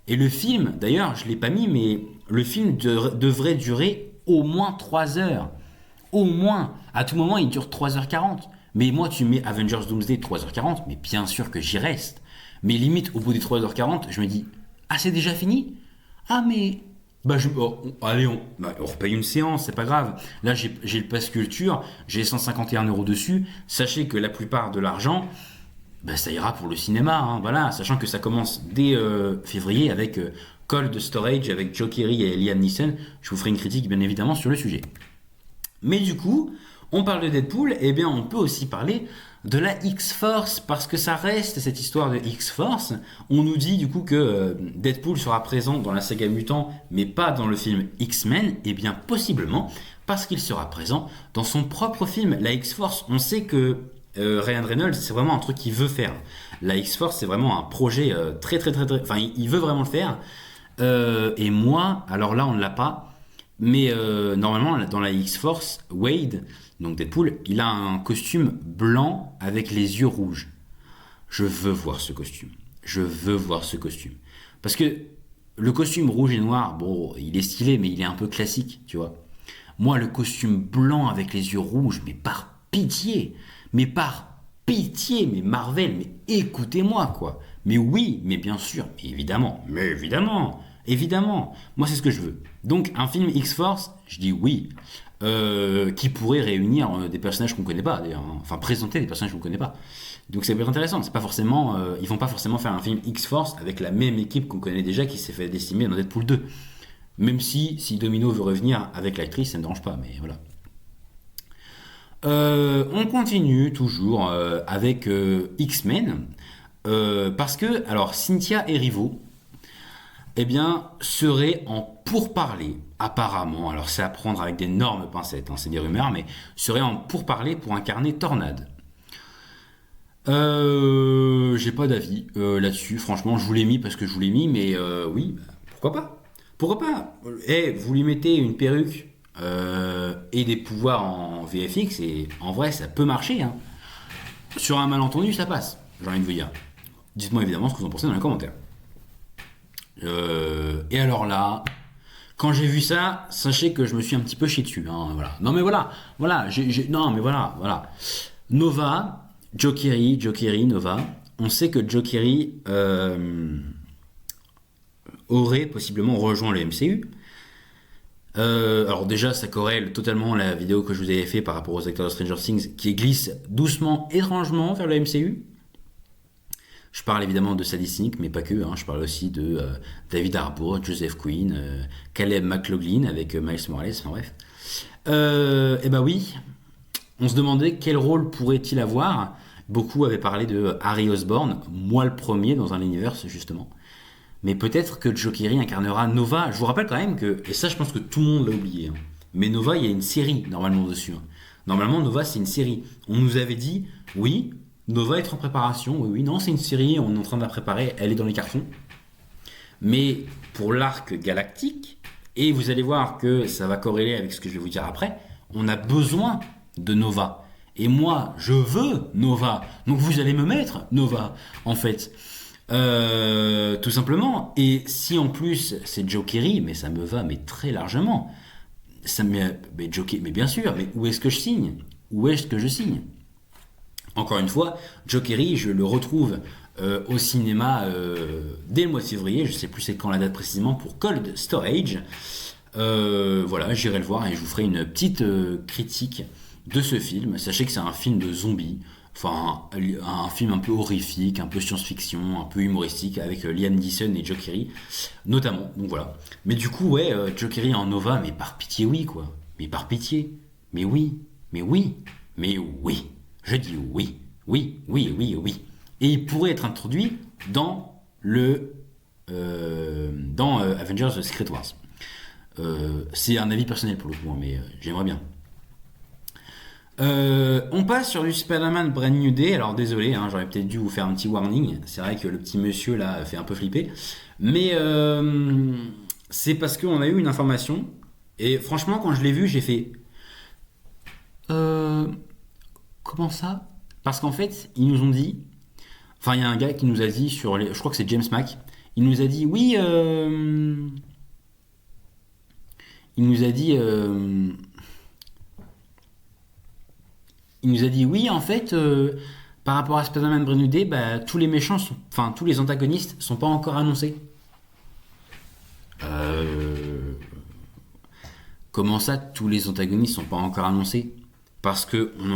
Et le film, d'ailleurs, je l'ai pas mis, mais le film devrait durer au moins 3 heures. Au moins. À tout moment, il dure 3h40. Mais moi, tu mets Avengers Doomsday 3h40, mais bien sûr que j'y reste. Mais limite, au bout des 3h40, je me dis, ah, c'est déjà fini? Ah, mais. Allez, on repaye une séance, c'est pas grave. Là, j'ai le pass culture, j'ai 151 € dessus. Sachez que la plupart de l'argent, ça ira pour le cinéma, hein, voilà. Sachant que ça commence dès février avec Cold Storage, avec Joe Keery et Liam Neeson. Je vous ferai une critique, bien évidemment, sur le sujet. Mais du coup, on parle de Deadpool, et bien on peut aussi parler de la X-Force, parce que ça reste cette histoire de X-Force. On nous dit du coup que Deadpool sera présent dans la saga Mutant, mais pas dans le film X-Men, et bien possiblement parce qu'il sera présent dans son propre film. La X-Force, on sait que Ryan Reynolds, c'est vraiment un truc qu'il veut faire. La X-Force, c'est vraiment un projet très très très très... Enfin, il veut vraiment le faire. Et moi, alors là, on ne l'a pas. Mais normalement, dans la X-Force, Wade, donc Deadpool, il a un costume blanc avec les yeux rouges. Je veux voir ce costume. Je veux voir ce costume. Parce que le costume rouge et noir, bon, il est stylé, mais il est un peu classique, tu vois. Moi, le costume blanc avec les yeux rouges, mais par pitié, mais Marvel, mais écoutez-moi, quoi. Mais oui, mais bien sûr, mais évidemment, moi c'est ce que je veux. Donc un film X-Force, je dis oui, qui pourrait réunir des personnages qu'on connaît pas, d'ailleurs, hein. Enfin présenter des personnages qu'on connaît pas. Donc ça peut être intéressant. C'est pas forcément, ils vont pas forcément faire un film X-Force avec la même équipe qu'on connaît déjà, qui s'est fait décimer dans Deadpool 2. Même si Domino veut revenir avec l'actrice, ça ne me dérange pas, mais voilà. On continue toujours avec X-Men, parce que alors Cynthia Erivo, eh bien, seraient en pourparlers, apparemment, alors c'est à prendre avec d'énormes pincettes, hein, c'est des rumeurs, mais seraient en pourparlers pour incarner Tornade. J'ai pas d'avis là-dessus, franchement, je vous l'ai mis parce que je vous l'ai mis, mais oui, pourquoi pas? Pourquoi pas? Vous lui mettez une perruque et des pouvoirs en VFX, et en vrai, ça peut marcher, hein. Sur un malentendu, ça passe, j'ai envie de vous dire. Dites-moi évidemment ce que vous en pensez dans les commentaires. Et alors là, quand j'ai vu ça, sachez que je me suis un petit peu chié dessus, hein, voilà. Non mais voilà, non mais voilà. Nova, Joe Keery, Nova. On sait que Joe Keery aurait possiblement rejoint le MCU. Alors déjà, ça corrèle totalement la vidéo que je vous avais fait par rapport aux acteurs de Stranger Things, qui glisse doucement, étrangement vers le MCU. Je parle évidemment de Sadie Sink, mais pas que, hein. Je parle aussi de David Harbour, Joseph Quinn, Caleb McLaughlin avec Miles Morales, enfin bref. Et bah oui, on se demandait quel rôle pourrait-il avoir. Beaucoup avaient parlé de Harry Osborn, moi le premier dans un univers justement. Mais peut-être que Joe Keery incarnera Nova. Je vous rappelle quand même que, et ça je pense que tout le monde l'a oublié, hein, mais Nova, il y a une série normalement dessus, hein. Normalement, Nova, c'est une série. On nous avait dit, oui, Nova est en préparation, oui, non, c'est une série, on est en train de la préparer, elle est dans les cartons. Mais pour l'arc galactique, et vous allez voir que ça va corréler avec ce que je vais vous dire après, on a besoin de Nova. Et moi, je veux Nova. Donc vous allez me mettre Nova, en fait. Tout simplement. Et si en plus c'est Joe Keery, mais ça me va, mais très largement. Mais bien sûr, mais où est-ce que je signe? Où est-ce que je signe? Encore une fois, Joe Keery, je le retrouve au cinéma dès le mois de février, je sais plus c'est quand la date précisément, pour Cold Storage. Voilà, j'irai le voir et je vous ferai une petite critique de ce film. Sachez que c'est un film de zombies, enfin un film un peu horrifique, un peu science-fiction, un peu humoristique, avec Liam Neeson et Joe Keery notamment. Donc voilà. Mais du coup, ouais, Joe Keery en Nova, mais par pitié, oui, quoi. Mais par pitié. Mais oui. Je dis oui. Oui. Et il pourrait être introduit dans Avengers Secret Wars. C'est un avis personnel pour le coup, hein, mais j'aimerais bien. On passe sur du Spider-Man Brand New Day. Alors désolé, hein, j'aurais peut-être dû vous faire un petit warning. C'est vrai que le petit monsieur là fait un peu flipper. Mais c'est parce qu'on a eu une information. Et franchement, quand je l'ai vu, j'ai fait... Comment ça? Parce qu'en fait, ils nous ont dit... Enfin, il y a un gars qui nous a dit sur les... Je crois que c'est James Mack. Il nous a dit, oui... Il nous a dit... Il nous a dit oui, en fait, par rapport à Spider-Man Brand New Day, bah, tous les méchants, enfin tous les antagonistes sont pas encore annoncés. Comment ça, tous les antagonistes sont pas encore annoncés? Parce que on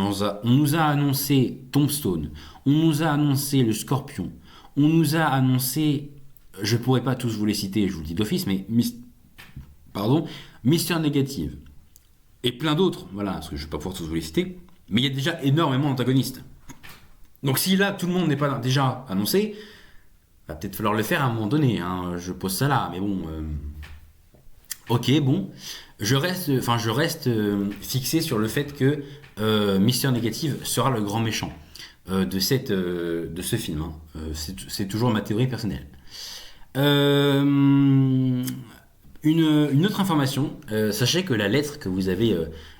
nous a annoncé Tombstone, on nous a annoncé le Scorpion, on nous a annoncé, je pourrais pas tous vous les citer, je vous le dis d'office, mais Mister Negative et plein d'autres, voilà, parce que je vais pas pouvoir tous vous les citer, mais il y a déjà énormément d'antagonistes. Donc si là tout le monde n'est pas déjà annoncé, va peut-être falloir le faire à un moment donné, hein, je pose ça là, mais bon. Ok, bon, je reste fixé sur le fait que Mister Negative sera le grand méchant de ce film. Hein. C'est toujours ma théorie personnelle. Une autre information, sachez que la lettre que vous avez,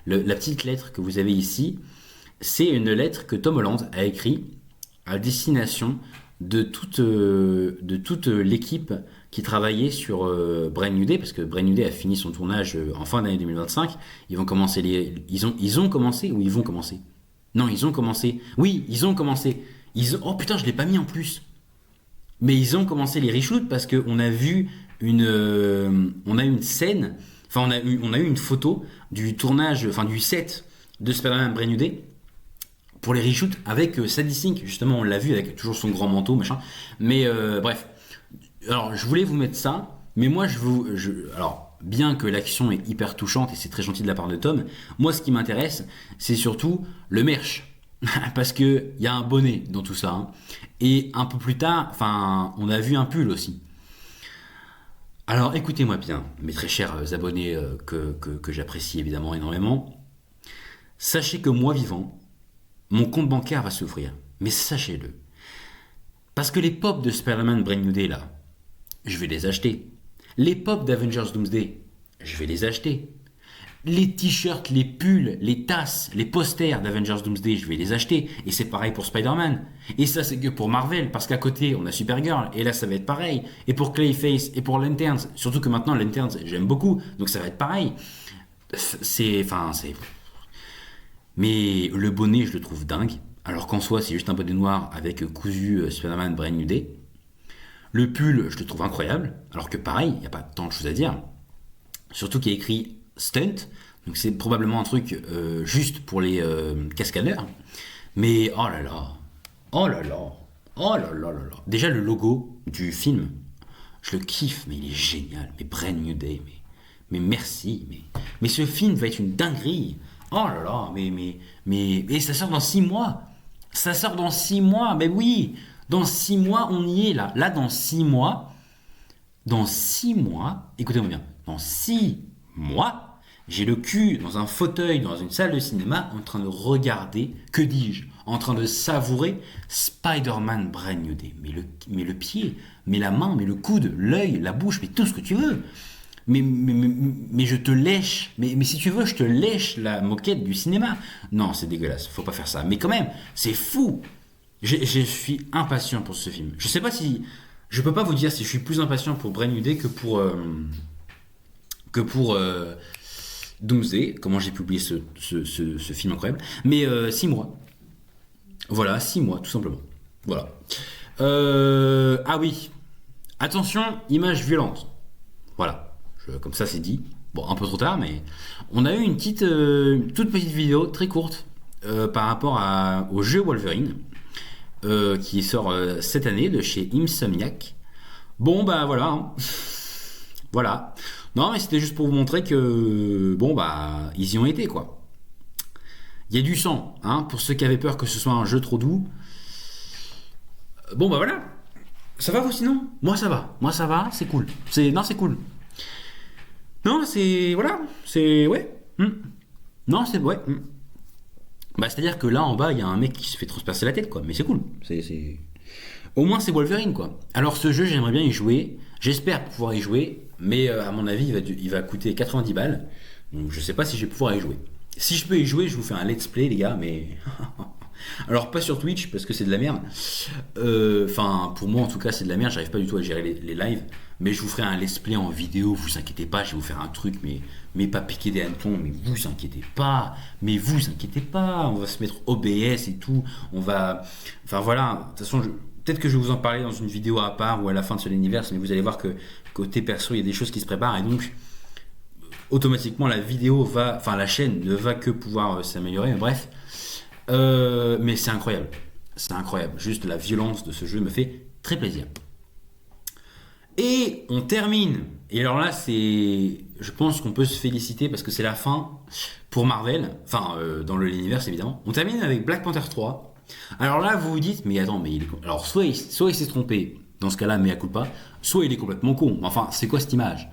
la petite lettre que vous avez ici, c'est une lettre que Tom Holland a écrite à destination de toute l'équipe qui travaillait sur Brand New Day, parce que Brand New Day a fini son tournage en fin d'année 2025. Ils vont commencer ils ont commencé ou ils vont commencer? Non, ils ont commencé. Oui, ils ont commencé. Oh putain, je l'ai pas mis en plus. Mais ils ont commencé les reshoots parce que on a vu on a eu une scène, enfin on a eu une photo du tournage, enfin du set de Spider-Man Brand New Day pour les reshoots avec Sadie Sink, justement on l'a vu avec toujours son grand manteau machin. Mais bref. Alors, je voulais vous mettre ça, mais moi, alors, bien que l'action est hyper touchante et c'est très gentil de la part de Tom, moi, ce qui m'intéresse, c'est surtout le merch. Parce qu'il y a un bonnet dans tout ça. Hein. Et un peu plus tard, enfin, on a vu un pull aussi. Alors, écoutez-moi bien, mes très chers abonnés que j'apprécie évidemment énormément. Sachez que moi, vivant, mon compte bancaire va s'ouvrir. Mais sachez-le. Parce que les pop de Spider-Man Brand New Day, là, je vais les acheter. Les pop d'Avengers Doomsday, je vais les acheter. Les t-shirts, les pulls, les tasses, les posters d'Avengers Doomsday, je vais les acheter. Et c'est pareil pour Spider-Man. Et ça, c'est que pour Marvel, parce qu'à côté, on a Supergirl, et là, ça va être pareil. Et pour Clayface, et pour Lanterns, surtout que maintenant, Lanterns, j'aime beaucoup, donc ça va être pareil. Mais le bonnet, je le trouve dingue. Alors qu'en soi, c'est juste un bonnet noir avec cousu Spider-Man Brand New Day. Le pull, je le trouve incroyable, alors que pareil, il n'y a pas tant de choses à dire. Surtout qu'il y a écrit Stunt, donc c'est probablement un truc juste pour les cascadeurs. Mais oh là là, oh là là, oh là là là là. Déjà le logo du film, je le kiffe, mais il est génial. Mais Brand New Day, mais merci, mais ce film va être une dinguerie. Oh là là, mais ça sort dans 6 mois. Ça sort dans 6 mois, mais oui. Dans 6 mois, on y est là. Là, dans 6 mois, écoutez-moi bien, dans 6 mois, j'ai le cul dans un fauteuil, dans une salle de cinéma, en train de regarder, que dis-je, en train de savourer Spider-Man Brand New Day. Mais le pied, mais la main, mais le coude, l'œil, la bouche, mais tout ce que tu veux. Mais je te lèche, mais si tu veux, je te lèche la moquette du cinéma. Non, c'est dégueulasse, faut pas faire ça. Mais quand même, c'est fou. Je suis impatient pour ce film. Je sais pas si... Je peux pas vous dire si je suis plus impatient pour Brand New Day que pour Doomsday, comment j'ai publié ce film incroyable. Mais 6 mois. Voilà, 6 mois, tout simplement. Voilà. Ah oui. Attention, image violente. Voilà. Comme ça, c'est dit. Bon, un peu trop tard, mais... On a eu une toute petite vidéo, très courte, par rapport au jeu Wolverine. Qui sort cette année de chez Insomniac. Bon bah voilà. Hein. Voilà. Non mais c'était juste pour vous montrer que bon bah ils y ont été quoi. Il y a du sang, hein, pour ceux qui avaient peur que ce soit un jeu trop doux. Bon bah voilà. Ça va vous sinon? Moi ça va, c'est cool. C'est cool. Non, c'est voilà, c'est ouais. Non, c'est ouais. Bah, c'est-à-dire que là en bas il y a un mec qui se fait transpercer la tête quoi, mais c'est cool, c'est... Au moins c'est Wolverine quoi. Alors ce jeu j'aimerais bien y jouer, j'espère pouvoir y jouer, mais à mon avis il va coûter 90 balles, donc je sais pas si je vais pouvoir y jouer. Si je peux y jouer je vous fais un let's play les gars, mais... Alors pas sur Twitch parce que c'est de la merde, enfin pour moi en tout cas c'est de la merde, j'arrive pas du tout à gérer les lives, Mais je vous ferai un let's play en vidéo, vous inquiétez pas, je vais vous faire un truc, mais pas piquer des hannetons, mais vous inquiétez pas, on va se mettre OBS et tout, on va... Enfin voilà, de toute façon, peut-être que je vais vous en parler dans une vidéo à part ou à la fin de ce l'univers, mais vous allez voir que côté perso, il y a des choses qui se préparent, et donc automatiquement la chaîne ne va que pouvoir s'améliorer, mais bref. Mais c'est incroyable. C'est incroyable. Juste la violence de ce jeu me fait très plaisir. Et on termine. Et alors là, je pense qu'on peut se féliciter parce que c'est la fin pour Marvel. Enfin, dans l'univers évidemment. On termine avec Black Panther 3. Alors là, vous vous dites, mais attends, alors soit il s'est trompé. Dans ce cas-là, mea culpa. Soit il est complètement con. Enfin, c'est quoi cette image?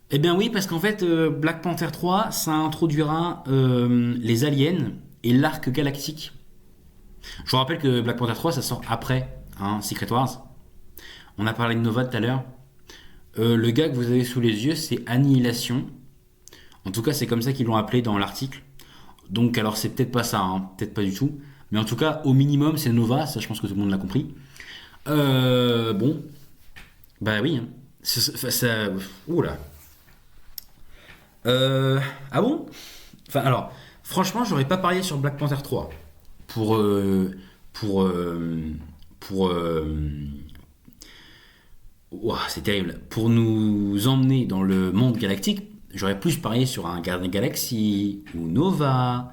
Eh bien oui, parce qu'en fait, Black Panther 3, ça introduira les aliens et l'arc galactique. Je vous rappelle que Black Panther 3, ça sort après Secret Wars. On a parlé de Nova tout à l'heure. Le gars que vous avez sous les yeux, c'est Annihilation. En tout cas, c'est comme ça qu'ils l'ont appelé dans l'article. Donc, alors, c'est peut-être pas ça, peut-être pas du tout. Mais en tout cas, au minimum, c'est Nova. Ça, je pense que tout le monde l'a compris. Bon. Bah oui. Oula. Ah bon? Enfin, alors, franchement, j'aurais pas parié sur Black Panther 3 c'est terrible. Pour nous emmener dans le monde galactique, j'aurais plus parié sur un Gardien Galaxy ou Nova,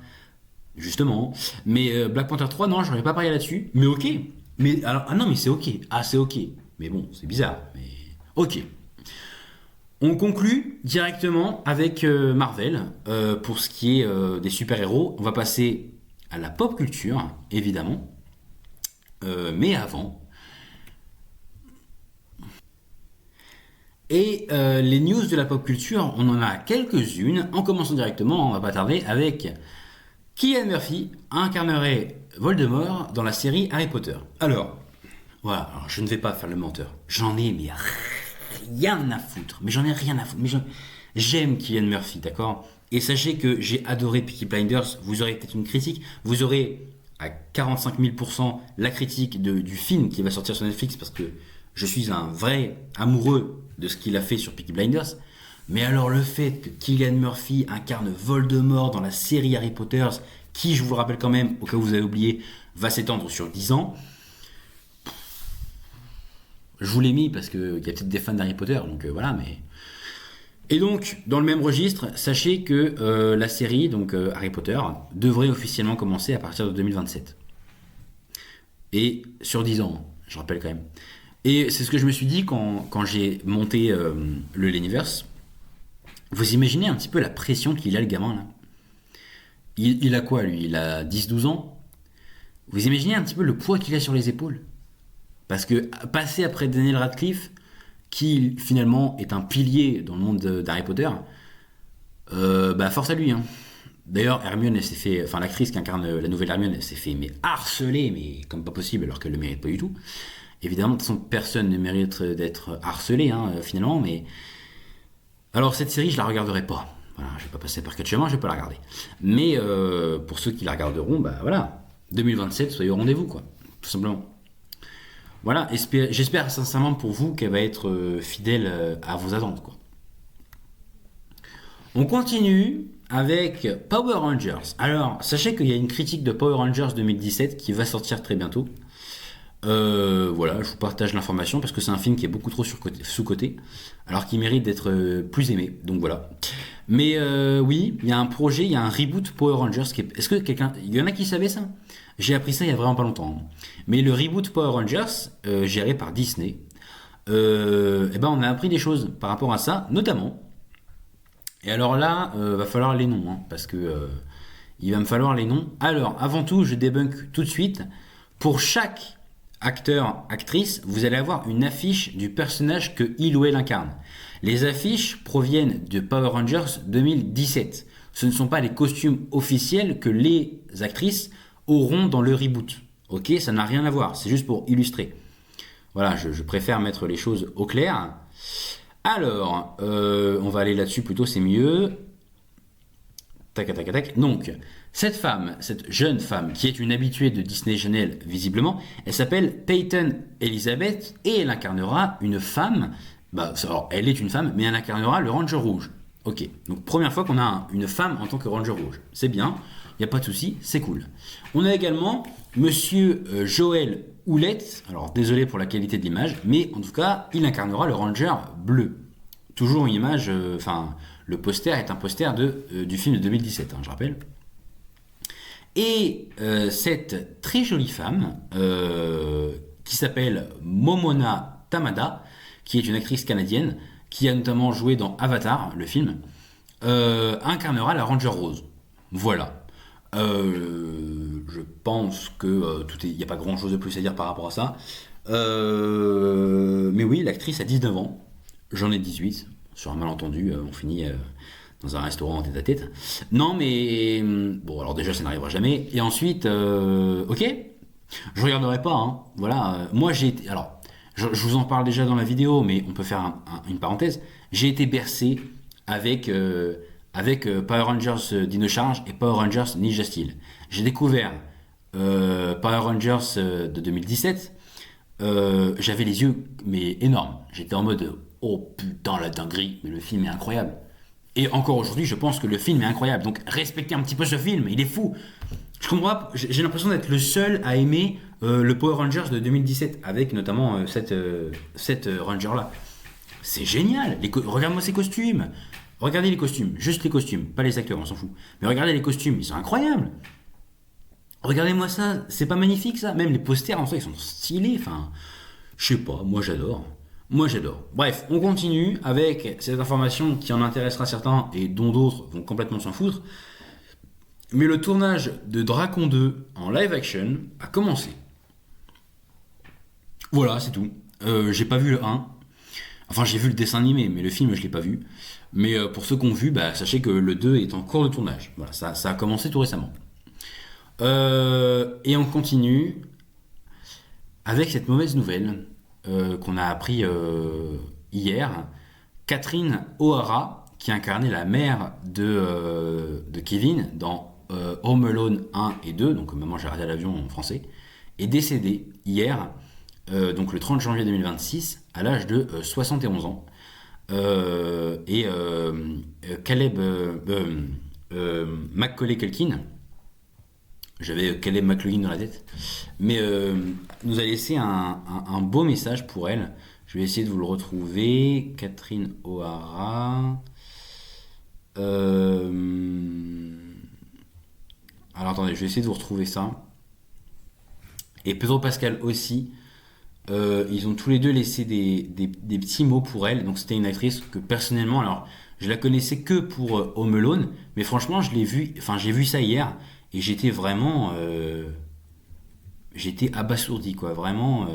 justement. Mais Black Panther 3, non, j'aurais pas parié là-dessus. Mais ok. Mais alors, non, mais c'est ok. Ah, c'est ok. Mais bon, c'est bizarre. Mais ok. On conclut directement avec Marvel pour ce qui est des super-héros. On va passer à la pop culture, évidemment. Mais avant. Et les news de la pop culture, on en a quelques-unes. En commençant directement, on va pas tarder, avec Cillian Murphy incarnerait Voldemort dans la série Harry Potter. Alors, voilà, alors je ne vais pas faire le menteur. J'en ai mais rien à foutre. Mais j'en ai rien à foutre. J'aime Cillian Murphy, d'accord? Et sachez que j'ai adoré Peaky Blinders. Vous aurez peut-être une critique. Vous aurez à 45 000% la critique du film qui va sortir sur Netflix parce que je suis un vrai amoureux de ce qu'il a fait sur Peaky Blinders. Mais alors le fait que Cillian Murphy incarne Voldemort dans la série Harry Potter, qui, je vous le rappelle quand même, au cas où vous avez oublié, va s'étendre sur 10 ans. Je vous l'ai mis parce qu'il y a peut-être des fans d'Harry Potter, donc voilà, mais... Et donc, dans le même registre, sachez que la série, donc Harry Potter, devrait officiellement commencer à partir de 2027. Et sur 10 ans, je rappelle quand même. Et c'est ce que je me suis dit quand j'ai monté le Leniverse. Vous imaginez un petit peu la pression qu'il a, le gamin, là? Il a quoi, lui? Il a 10-12 ans? Vous imaginez un petit peu le poids qu'il a sur les épaules? Parce que passer après Daniel Radcliffe, qui finalement est un pilier dans le monde d'Harry Potter, force à lui. D'ailleurs, Hermione, elle s'est fait, enfin l'actrice qui incarne la nouvelle Hermione, elle s'est fait harceler, mais comme pas possible, alors qu'elle le mérite pas du tout. Évidemment, de toute façon, personne ne mérite d'être harcelé, finalement, mais... Alors, cette série, je la regarderai pas. Voilà, je vais pas passer par quatre chemins, je vais pas la regarder. Mais pour ceux qui la regarderont, voilà, 2027, soyez au rendez-vous, quoi, tout simplement. Voilà, j'espère sincèrement pour vous qu'elle va être fidèle à vos attentes, quoi. On continue avec Power Rangers. Alors, sachez qu'il y a une critique de Power Rangers 2017 qui va sortir très bientôt. Voilà, je vous partage l'information parce que c'est un film qui est beaucoup trop sous-coté, alors qu'il mérite d'être plus aimé. Donc voilà. Mais oui, il y a un projet, il y a un reboot Power Rangers. Est-ce que il y en a qui savaient ça? J'ai appris ça il y a vraiment pas longtemps. Mais le reboot Power Rangers, géré par Disney, on a appris des choses par rapport à ça, notamment. Et alors là, va falloir les noms, parce que il va me falloir les noms. Alors, avant tout, je débunk tout de suite. Pour chaque acteur, actrice, vous allez avoir une affiche du personnage que il ou elle incarne. Les affiches proviennent de Power Rangers 2017. Ce ne sont pas les costumes officiels que les actrices auront dans le reboot. Ok, ça n'a rien à voir, c'est juste pour illustrer. Voilà, je préfère mettre les choses au clair. Alors, on va aller là-dessus plutôt, c'est mieux. Tac, tac, tac. Donc, cette jeune femme, qui est une habituée de Disney Channel, visiblement, elle s'appelle Peyton Elizabeth et elle incarnera une femme Alors, elle est une femme, mais elle incarnera le Ranger Rouge. Ok, donc première fois qu'on a une femme en tant que Ranger Rouge. C'est bien, il n'y a pas de souci, c'est cool. On a également Monsieur Joël Houlette. Alors, désolé pour la qualité de l'image, mais en tout cas, il incarnera le Ranger Bleu. Toujours une image, le poster est un poster du film de 2017, je rappelle. Et cette très jolie femme, qui s'appelle Momona Tamada, qui est une actrice canadienne, qui a notamment joué dans Avatar, le film, incarnera la Ranger Rose. Voilà. Je pense que il n'y a pas grand chose de plus à dire par rapport à ça. Mais oui, l'actrice a 19 ans. J'en ai 18. Sur un malentendu, on finit dans un restaurant en tête à tête. Non, mais bon, alors déjà, ça n'arrivera jamais. Et ensuite, ok, je regarderai pas. Voilà, moi j'ai été. Alors, je vous en parle déjà dans la vidéo, mais on peut faire une parenthèse. J'ai été bercé avec Power Rangers Dino Charge et Power Rangers Ninja Steel. J'ai découvert Power Rangers de 2017. J'avais les yeux mais énormes. J'étais en mode oh putain la dinguerie, mais le film est incroyable. Et encore aujourd'hui, je pense que le film est incroyable. Donc respectez un petit peu ce film, il est fou. Je comprends pas, j'ai l'impression d'être le seul à aimer le Power Rangers de 2017 avec notamment cette Ranger là. C'est génial. Regarde-moi ces costumes. Regardez les costumes, juste les costumes, pas les acteurs, on s'en fout. Mais regardez les costumes, ils sont incroyables. Regardez-moi ça, c'est pas magnifique ça. Même les posters en soi, ils sont stylés. Enfin, je sais pas, moi j'adore. Moi j'adore. Bref, on continue avec cette information qui en intéressera certains et dont d'autres vont complètement s'en foutre. Mais le tournage de Dracon 2 en live action a commencé. Voilà, c'est tout. J'ai pas vu le 1. Enfin, j'ai vu le dessin animé, mais le film, je l'ai pas vu. Mais pour ceux qui ont vu, sachez que le 2 est en cours de tournage. Voilà, ça a commencé tout récemment. Et on continue avec cette mauvaise nouvelle qu'on a appris hier. Catherine O'Hara, qui incarnait la mère de Kevin dans Home Alone 1 et 2, donc Maman j'ai raté l'avion en français, est décédée hier, donc le 30 janvier 2026, à l'âge de 71 ans. Caleb Macaulay Culkin, j'avais Caleb McLaughlin dans la tête, mais nous a laissé un beau message pour elle. Je vais essayer de vous le retrouver. Catherine O'Hara. Alors attendez, je vais essayer de vous retrouver ça. Et Pedro Pascal aussi. Ils ont tous les deux laissé des petits mots pour elle. Donc c'était une actrice que personnellement, alors je la connaissais que pour Home Alone, mais franchement j'ai vu ça hier et j'étais abasourdi quoi. Vraiment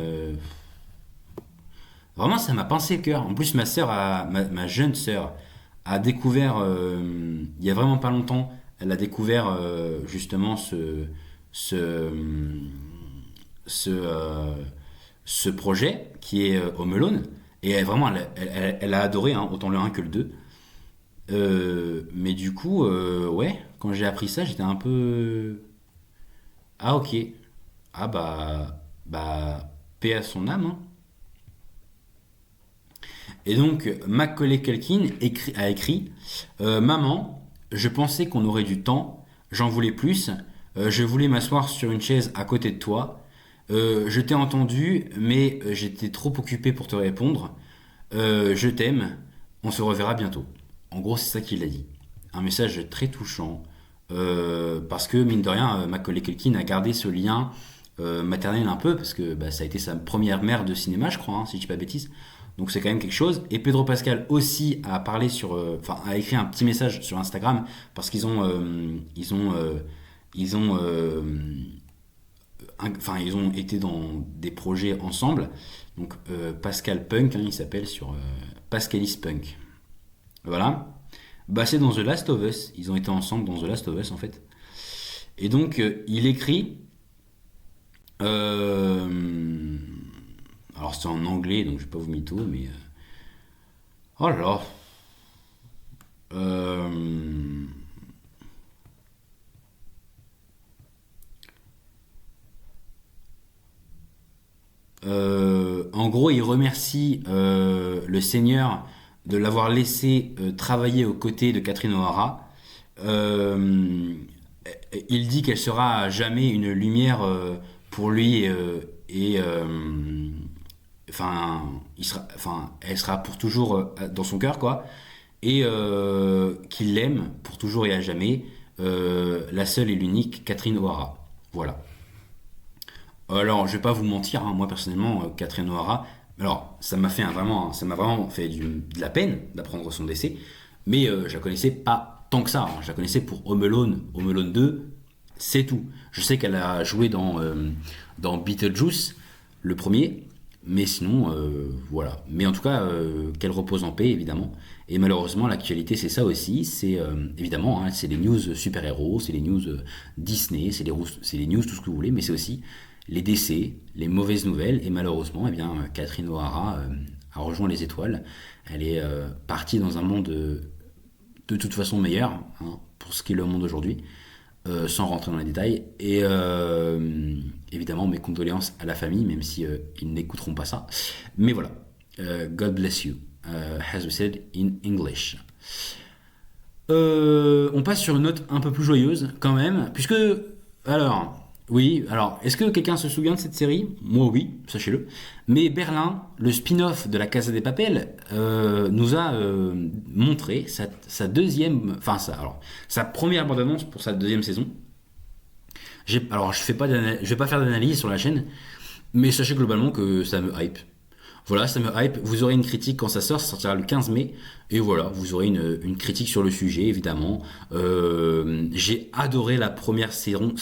ça m'a pincé le cœur. En plus ma jeune sœur a découvert il y a vraiment pas longtemps, elle a découvert justement ce ce, euh, ce projet qui est Home Alone. Et elle a adoré, autant le un que le 2. Mais du coup, ouais, quand j'ai appris ça, j'étais un peu. Ah, ok. Ah, paix à son âme. Et donc, Macaulay Culkin a écrit Maman, je pensais qu'on aurait du temps, j'en voulais plus, je voulais m'asseoir sur une chaise à côté de toi. Je t'ai entendu, mais j'étais trop occupé pour te répondre. Je t'aime, on se reverra bientôt. En gros, c'est ça qu'il a dit. Un message très touchant, parce que, mine de rien, Macaulay Culkin a gardé ce lien maternel un peu, parce que ça a été sa première mère de cinéma, je crois, si je dis pas de bêtises. Donc c'est quand même quelque chose. Et Pedro Pascal aussi a parlé a écrit un petit message sur Instagram, parce ils ont été dans des projets ensemble. Donc Pascal Punk, il s'appelle sur Pascalis Punk. Voilà. C'est dans The Last of Us. Ils ont été ensemble dans The Last of Us en fait. Et donc il écrit. Alors c'est en anglais, donc je vais pas vous mytho, mais oh là là. Euh, En gros, gros, il remercie le Seigneur de l'avoir laissé travailler aux côtés de Catherine O'Hara. Il dit qu'elle sera à jamais une lumière pour lui enfin, elle sera pour toujours dans son cœur, quoi, et qu'il l'aime pour toujours et à jamais, la seule et l'unique Catherine O'Hara. Voilà. Alors, je vais pas vous mentir, hein, moi personnellement, Catherine O'Hara, alors ça m'a vraiment fait de la peine d'apprendre son décès, mais je la connaissais pas tant que ça. Hein. Je la connaissais pour Home Alone 2, c'est tout. Je sais qu'elle a joué dans Beetlejuice, le premier, mais sinon, voilà. Mais en tout cas, qu'elle repose en paix, évidemment. Et malheureusement, l'actualité, c'est ça aussi. C'est évidemment, hein, c'est les news super-héros, c'est les news Disney, c'est les news, tout ce que vous voulez, mais c'est aussi les décès, les mauvaises nouvelles. Et malheureusement, eh bien, Catherine O'Hara a rejoint les étoiles. Elle est partie dans un monde de toute façon meilleur, hein, pour ce qui est le monde aujourd'hui. Sans rentrer dans les détails, et évidemment mes condoléances à la famille, même si ils n'écouteront pas ça, mais voilà. God bless you, as we said in English. On passe sur une note un peu plus joyeuse quand même, puisque est-ce que quelqu'un se souvient de cette série? Moi oui, sachez-le. Mais Berlin, le spin-off de la Casa de Papel, nous a montré sa première bande-annonce pour sa deuxième saison. Je vais pas faire d'analyse sur la chaîne, mais sachez globalement que ça me hype. Voilà, ça me hype. Vous aurez une critique quand ça sortira le 15 mai. Et voilà, vous aurez une critique sur le sujet, évidemment. J'ai adoré la première saison.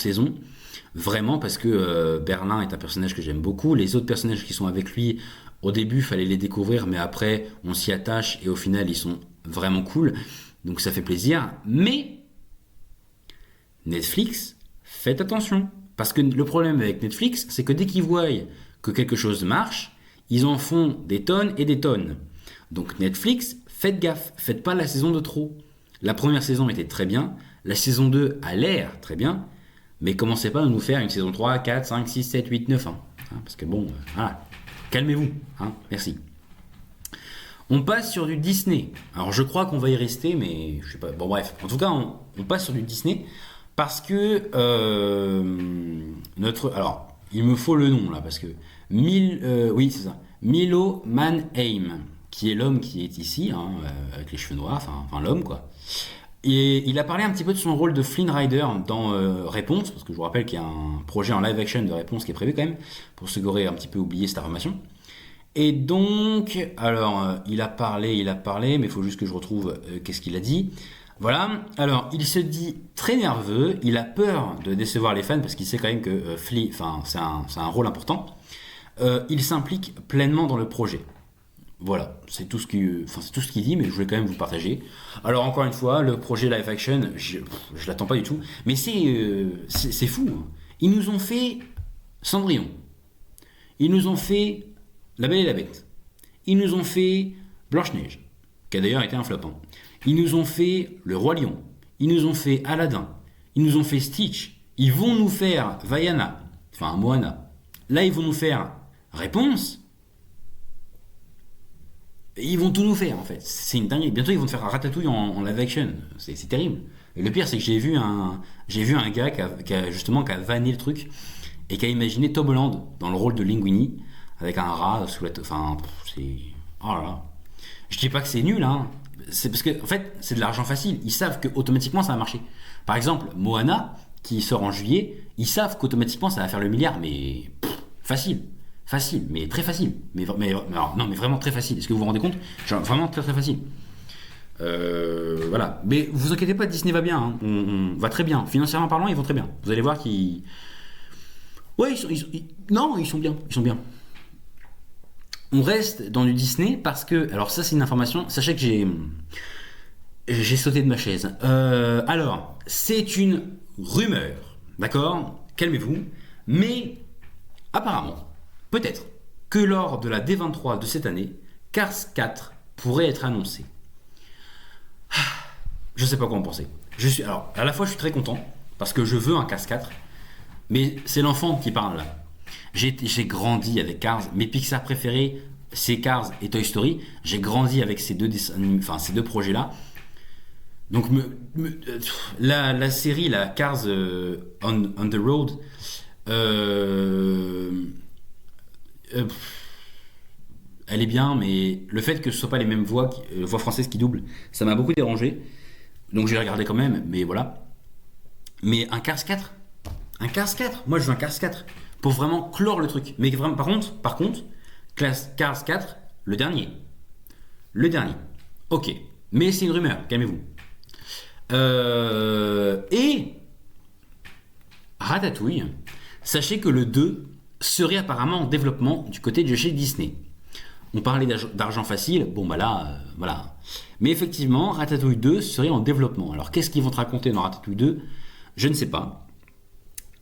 Vraiment, parce que Berlin est un personnage que j'aime beaucoup. Les autres personnages qui sont avec lui, au début, il fallait les découvrir, mais après, on s'y attache et au final, ils sont vraiment cool. Donc ça fait plaisir. Mais Netflix, faites attention. Parce que le problème avec Netflix, c'est que dès qu'ils voient que quelque chose marche, ils en font des tonnes et des tonnes. Donc Netflix, faites gaffe. Faites pas la saison de trop. La première saison était très bien. La saison 2 a l'air très bien. Mais commencez pas à nous faire une saison 3, 4, 5, 6, 7, 8, 9. Hein, parce que bon, voilà. Calmez-vous. Hein, merci. On passe sur du Disney. Alors je crois qu'on va y rester, mais je sais pas. Bon bref. En tout cas, on passe sur du Disney. Parce que alors, il me faut le nom là. Parce que oui, c'est ça. Milo Manheim, qui est l'homme qui est ici, hein, avec les cheveux noirs. Enfin l'homme quoi. Et il a parlé un petit peu de son rôle de Flynn Rider dans Réponse, parce que je vous rappelle qu'il y a un projet en live action de Réponse qui est prévu quand même, pour ceux qui auraient un petit peu oublié cette information. Et donc, alors, il a parlé, mais il faut juste que je retrouve qu'est-ce qu'il a dit. Voilà, alors, il se dit très nerveux, il a peur de décevoir les fans, parce qu'il sait quand même que c'est un rôle important. Il s'implique pleinement dans le projet. Voilà, c'est tout ce qu'il dit, mais je voulais quand même vous partager. Alors encore une fois, le projet live action, je l'attends pas du tout, mais c'est fou. Hein. Ils nous ont fait Cendrillon, ils nous ont fait La Belle et la Bête, ils nous ont fait Blanche-Neige, qui a d'ailleurs été un flop. Hein. Ils nous ont fait Le Roi Lion, ils nous ont fait Aladdin, ils nous ont fait Stitch, ils vont nous faire Moana. Là, ils vont nous faire Réponse. Ils vont tout nous faire en fait, c'est une dinguerie. Bientôt ils vont te faire un Ratatouille en live action, c'est terrible. Et le pire c'est que j'ai vu un gars qui a vanné le truc et qui a imaginé Tom Holland dans le rôle de Linguini avec un rat sous la c'est oh là là. Je dis pas que c'est nul hein, c'est parce que en fait c'est de l'argent facile. Ils savent que automatiquement ça va marcher. Par exemple Moana qui sort en juillet, ils savent qu'automatiquement ça va faire le milliard, mais facile. Facile, mais très facile. Mais vraiment très facile. Est-ce que vous vous rendez compte? Genre, vraiment très très facile. Voilà. Mais vous inquiétez pas, Disney va bien. Hein. On va très bien. Financièrement parlant, ils vont très bien. Vous allez voir qu'ils... Ouais, ils sont bien. Ils sont bien. On reste dans du Disney parce que... Alors ça, c'est une information. Sachez que j'ai sauté de ma chaise. Alors, c'est une rumeur. D'accord? Calmez-vous. Mais apparemment... Peut-être que lors de la D23 de cette année, Cars 4 pourrait être annoncé. Je sais pas quoi en penser. Alors, à la fois, je suis très content parce que je veux un Cars 4, mais c'est l'enfant qui parle là. J'ai grandi avec Cars, mes Pixar préférés, c'est Cars et Toy Story. J'ai grandi avec ces deux ces deux projets-là. Donc la série, la Cars on the Road, euh, euh, elle est bien, mais le fait que ce soit pas les mêmes voix françaises qui doublent, ça m'a beaucoup dérangé. Donc j'ai regardé quand même, mais voilà. Mais un Cars 4, moi je veux un Cars 4 pour vraiment clore le truc. Mais vraiment, par contre, Cars 4, le dernier. Le dernier. Ok. Mais c'est une rumeur, calmez-vous. Et Ratatouille, sachez que le 2 serait apparemment en développement du côté de chez Disney. On parlait d'argent facile, bon bah là, voilà. Mais effectivement, Ratatouille 2 serait en développement. Alors qu'est-ce qu'ils vont te raconter dans Ratatouille 2 ? Je ne sais pas.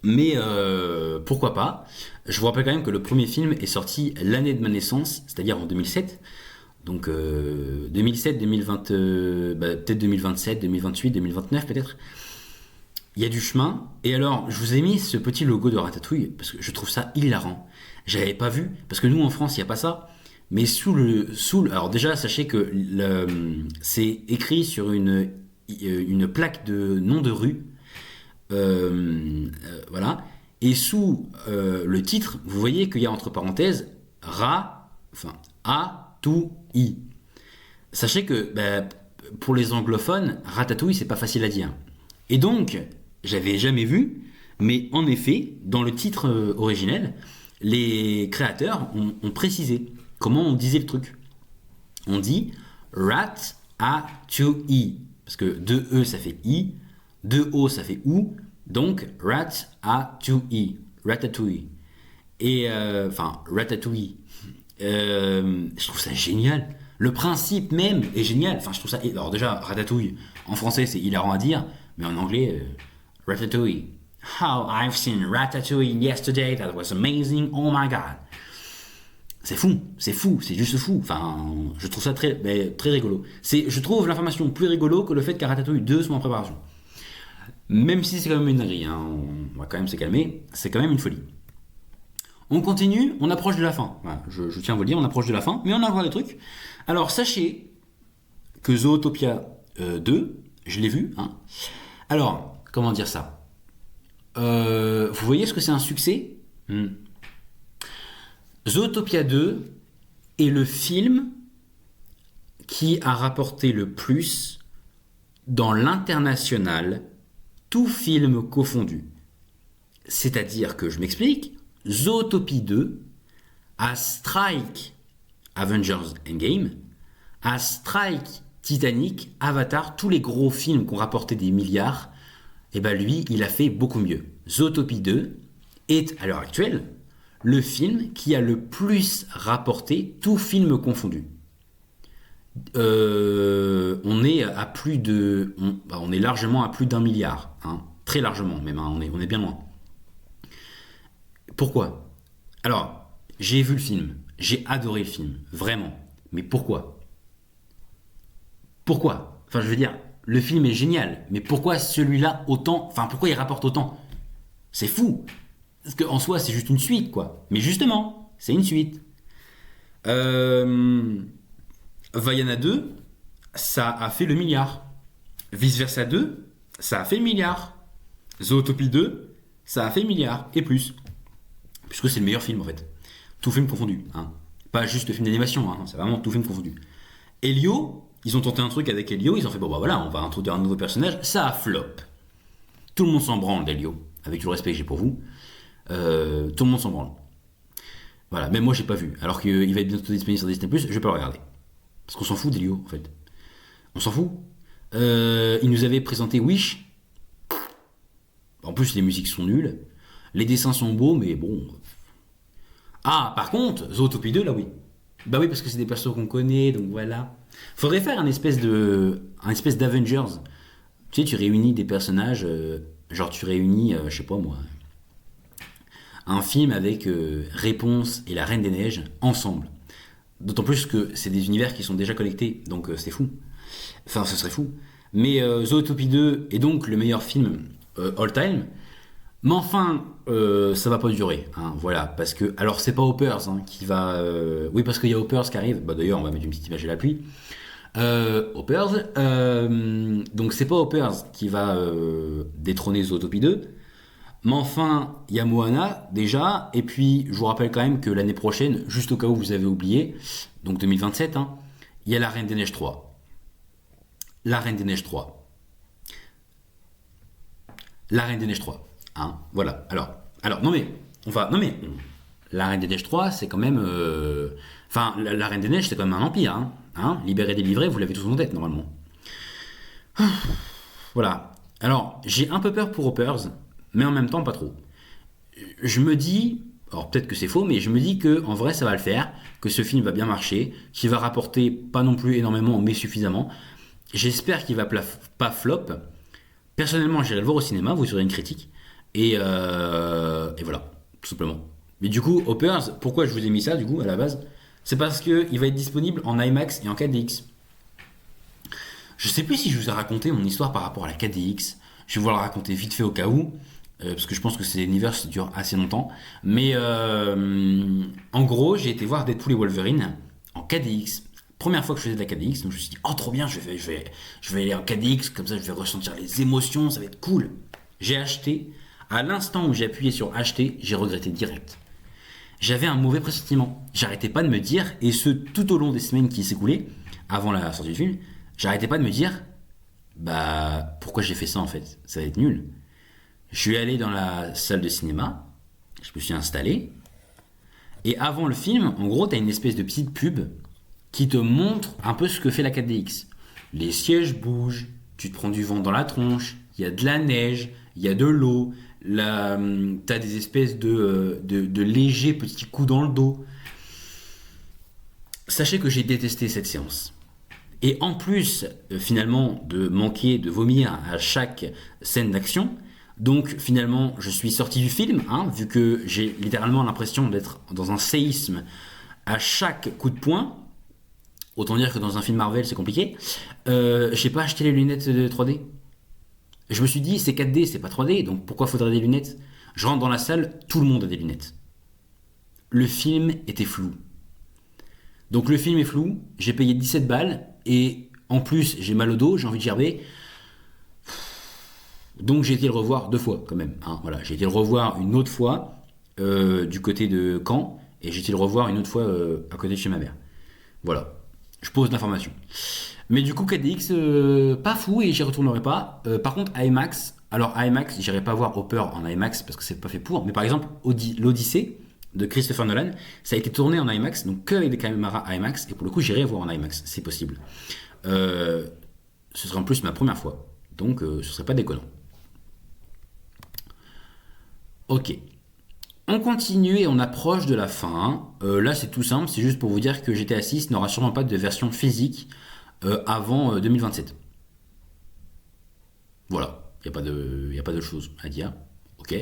Mais pourquoi pas. Je vous rappelle quand même que le premier film est sorti l'année de ma naissance, c'est-à-dire en 2007. Donc 2007, 2020, peut-être 2027, 2028, 2029 peut-être. Il y a du chemin. Et alors, je vous ai mis ce petit logo de Ratatouille parce que je trouve ça hilarant. J'avais pas vu, parce que nous en France, il n'y a pas ça. Mais alors déjà, sachez que c'est écrit sur une plaque de nom de rue. Voilà. Et sous le titre, vous voyez qu'il y a entre parenthèses A-Tou-I. Sachez que pour les anglophones, ratatouille, c'est pas facile à dire. Et donc, j'avais jamais vu, mais en effet, dans le titre originel, les créateurs ont précisé comment on disait le truc. On dit rat-a-tou-i, parce que 2 E ça fait I, 2 O ça fait OU, donc rat-a-tou-i, ratatouille. Et ratatouille. Je trouve ça génial. Le principe même est génial. Enfin, je trouve ça. Alors déjà, ratatouille. En français, c'est hilarant à dire, mais en anglais, ratatouille. How I've seen Ratatouille yesterday. That was amazing. Oh my god. C'est fou, c'est juste fou. Enfin, je trouve ça très rigolo. Je trouve l'information plus rigolo que le fait qu'un Ratatouille 2 soit en préparation. Même si c'est quand même une dinguerie, hein. On va quand même se calmer. C'est quand même une folie. On continue, on approche de la fin. Voilà, je tiens à vous le dire, on approche de la fin, mais on a encore des trucs. Alors sachez que Zootopia 2, je l'ai vu. Hein. Alors, comment dire ça vous voyez ce que c'est un succès Zootopia 2 est le film qui a rapporté le plus dans l'international, tout film confondu. C'est-à-dire que, je m'explique, Zootopie 2 a strike Avengers Endgame, a strike Titanic, Avatar, tous les gros films qui ont rapporté des milliards, et ben lui, il a fait beaucoup mieux. Zootopie 2 est, à l'heure actuelle, le film qui a le plus rapporté, tout film confondu. On est à plus de... on est largement à plus d'1 milliard. Hein, très largement même, hein, on est bien loin. Pourquoi ? Alors, j'ai vu le film, j'ai adoré le film, vraiment. Mais pourquoi ? Pourquoi ? Enfin, je veux dire, le film est génial, mais pourquoi celui-là autant... Enfin, pourquoi il rapporte autant ? C'est fou. Parce qu'en soi, c'est juste une suite, quoi. Mais justement, c'est une suite. Vaiana 2, ça a fait le milliard. Vice Versa 2, ça a fait le milliard. Zootopie 2, ça a fait le milliard. Et plus. Puisque c'est le meilleur film, en fait. Tout film confondu. Hein. Pas juste le film d'animation, hein. C'est vraiment tout film confondu. Elio, ils ont tenté un truc avec Elio. Ils ont fait, bon bah voilà, on va introduire un nouveau personnage. Ça a flop. Tout le monde s'en branle d'Elio. Avec tout le respect que j'ai pour vous. Tout le monde s'en branle. Voilà, même moi j'ai pas vu. Alors qu'il va être bientôt disponible sur Disney+, je vais pas le regarder. Parce qu'on s'en fout d'Elio, en fait. On s'en fout. Il nous avait présenté Wish. En plus, les musiques sont nulles. Les dessins sont beaux, mais bon... Ah, par contre, Zootopie 2, là oui. Bah oui, parce que c'est des persos qu'on connaît, donc voilà. Faudrait faire un espèce d'Avengers. Tu sais, tu réunis des personnages... genre, tu réunis, je sais pas moi... un film avec Réponse et la Reine des Neiges ensemble. D'autant plus que c'est des univers qui sont déjà connectés, donc c'est fou. Enfin, ce serait fou. Mais Zootopie 2 est donc le meilleur film all time. Mais enfin, ça va pas durer, hein, voilà, parce que, alors c'est pas Hoppers hein, qui va, oui parce qu'il y a Hoppers qui arrive, bah d'ailleurs on va mettre une petite image à la pluie, Hoppers, donc c'est pas Hoppers qui va détrôner Zootopie 2, mais enfin, il y a Moana déjà, et puis je vous rappelle quand même que l'année prochaine, juste au cas où vous avez oublié, donc 2027, hein, il y a La Reine des Neiges 3. La Reine des Neiges 3. La Reine des Neiges 3. Hein, voilà. Alors, non mais, non mais, La Reine des Neiges 3, c'est quand même, enfin, la Reine des Neiges, c'est quand même un empire, hein, libéré, délivré, vous l'avez tous en tête normalement. Voilà. Alors, j'ai un peu peur pour Hoppers, mais en même temps pas trop. Je me dis, alors peut-être que c'est faux, mais je me dis que en vrai ça va le faire, que ce film va bien marcher, qu'il va rapporter pas non plus énormément, mais suffisamment. J'espère qu'il va pas flop. Personnellement, j'irai le voir au cinéma, vous aurez une critique. Et voilà, tout simplement. Mais du coup, Hoppers, pourquoi je vous ai mis ça du coup à la base? C'est parce qu'il va être disponible en IMAX et en 4DX. Je sais plus si je vous ai raconté mon histoire par rapport à la 4DX. Je vais vous la raconter vite fait au cas où, parce que je pense que c'est univers qui dure assez longtemps. Mais en gros, j'ai été voir Deadpool et Wolverine en 4DX. Première fois que je faisais de la 4DX, donc je me suis dit, oh trop bien, je vais aller en 4DX, comme ça je vais ressentir les émotions, ça va être cool. J'ai acheté, à l'instant où j'ai appuyé sur acheter, j'ai regretté direct. J'avais un mauvais pressentiment. J'arrêtais pas de me dire, et ce tout au long des semaines qui s'écoulaient, avant la sortie du film, j'arrêtais pas de me dire, bah pourquoi j'ai fait ça en fait? Ça va être nul. Je suis allé dans la salle de cinéma, je me suis installé, et avant le film, en gros, t'as une espèce de petite pub qui te montre un peu ce que fait la 4DX. Les sièges bougent, tu te prends du vent dans la tronche, il y a de la neige, il y a de l'eau, t'as des espèces de légers petits coups dans le dos. Sachez que j'ai détesté cette séance. Et en plus, finalement, de manquer, de vomir à chaque scène d'action, donc finalement, je suis sorti du film, hein, vu que j'ai littéralement l'impression d'être dans un séisme à chaque coup de poing. Autant dire que dans un film Marvel, c'est compliqué. J'ai pas acheté les lunettes de 3D. Je me suis dit, c'est 4D, c'est pas 3D, donc pourquoi faudrait des lunettes? Je rentre dans la salle, tout le monde a des lunettes. Le film était flou. Donc le film est flou, j'ai payé 17 balles, et en plus j'ai mal au dos, j'ai envie de gerber. Donc j'ai été le revoir 2 fois quand même. Hein, voilà, j'ai été le revoir une autre fois du côté de Caen, et j'ai été le revoir une autre fois à côté de chez ma mère. Voilà, je pose l'information. Mais du coup 4DX, pas fou et j'y retournerai pas. Par contre IMAX, alors IMAX, j'irai pas voir Hopper en IMAX parce que c'est pas fait pour. Mais par exemple l'Odyssée de Christopher Nolan, ça a été tourné en IMAX, donc que avec des caméras IMAX, et pour le coup j'irai voir en IMAX, c'est possible. Ce serait en plus ma première fois, donc ce serait pas déconnant. Ok. On continue et on approche de la fin. Là, c'est tout simple, c'est juste pour vous dire que GTA 6 n'aura sûrement pas de version physique avant 2027. Voilà, il n'y a pas de choses à dire. Ok.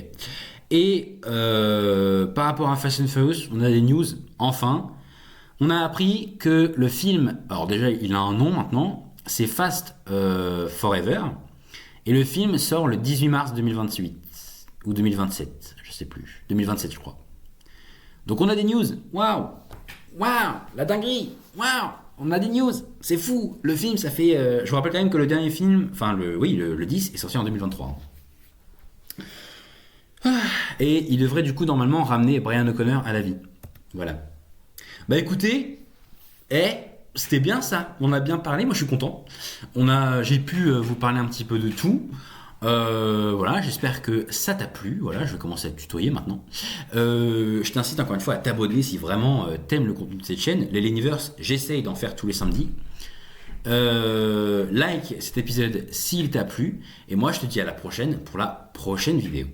Et par rapport à Fast and Furious, on a des news, enfin. On a appris que le film, alors déjà, il a un nom maintenant, c'est Fast Forever. Et le film sort le 18 mars 2028. Ou 2027, je sais plus. 2027, je crois. Donc on a des news. Waouh! Waouh! La dinguerie! Waouh! On a des news! C'est fou! Le film, ça fait. Je vous rappelle quand même que le dernier film, enfin, le 10 est sorti en 2023. Et il devrait du coup normalement ramener Brian O'Connor à la vie. Voilà. Bah écoutez, c'était bien ça. On a bien parlé, moi je suis content. J'ai pu vous parler un petit peu de tout. Voilà, j'espère que ça t'a plu. Voilà, je vais commencer à te tutoyer maintenant. Je t'incite encore une fois à t'abonner si vraiment t'aimes le contenu de cette chaîne. Les Leniverse, j'essaye d'en faire tous les samedis. Like cet épisode s'il t'a plu. Et moi, je te dis à la prochaine pour la prochaine vidéo.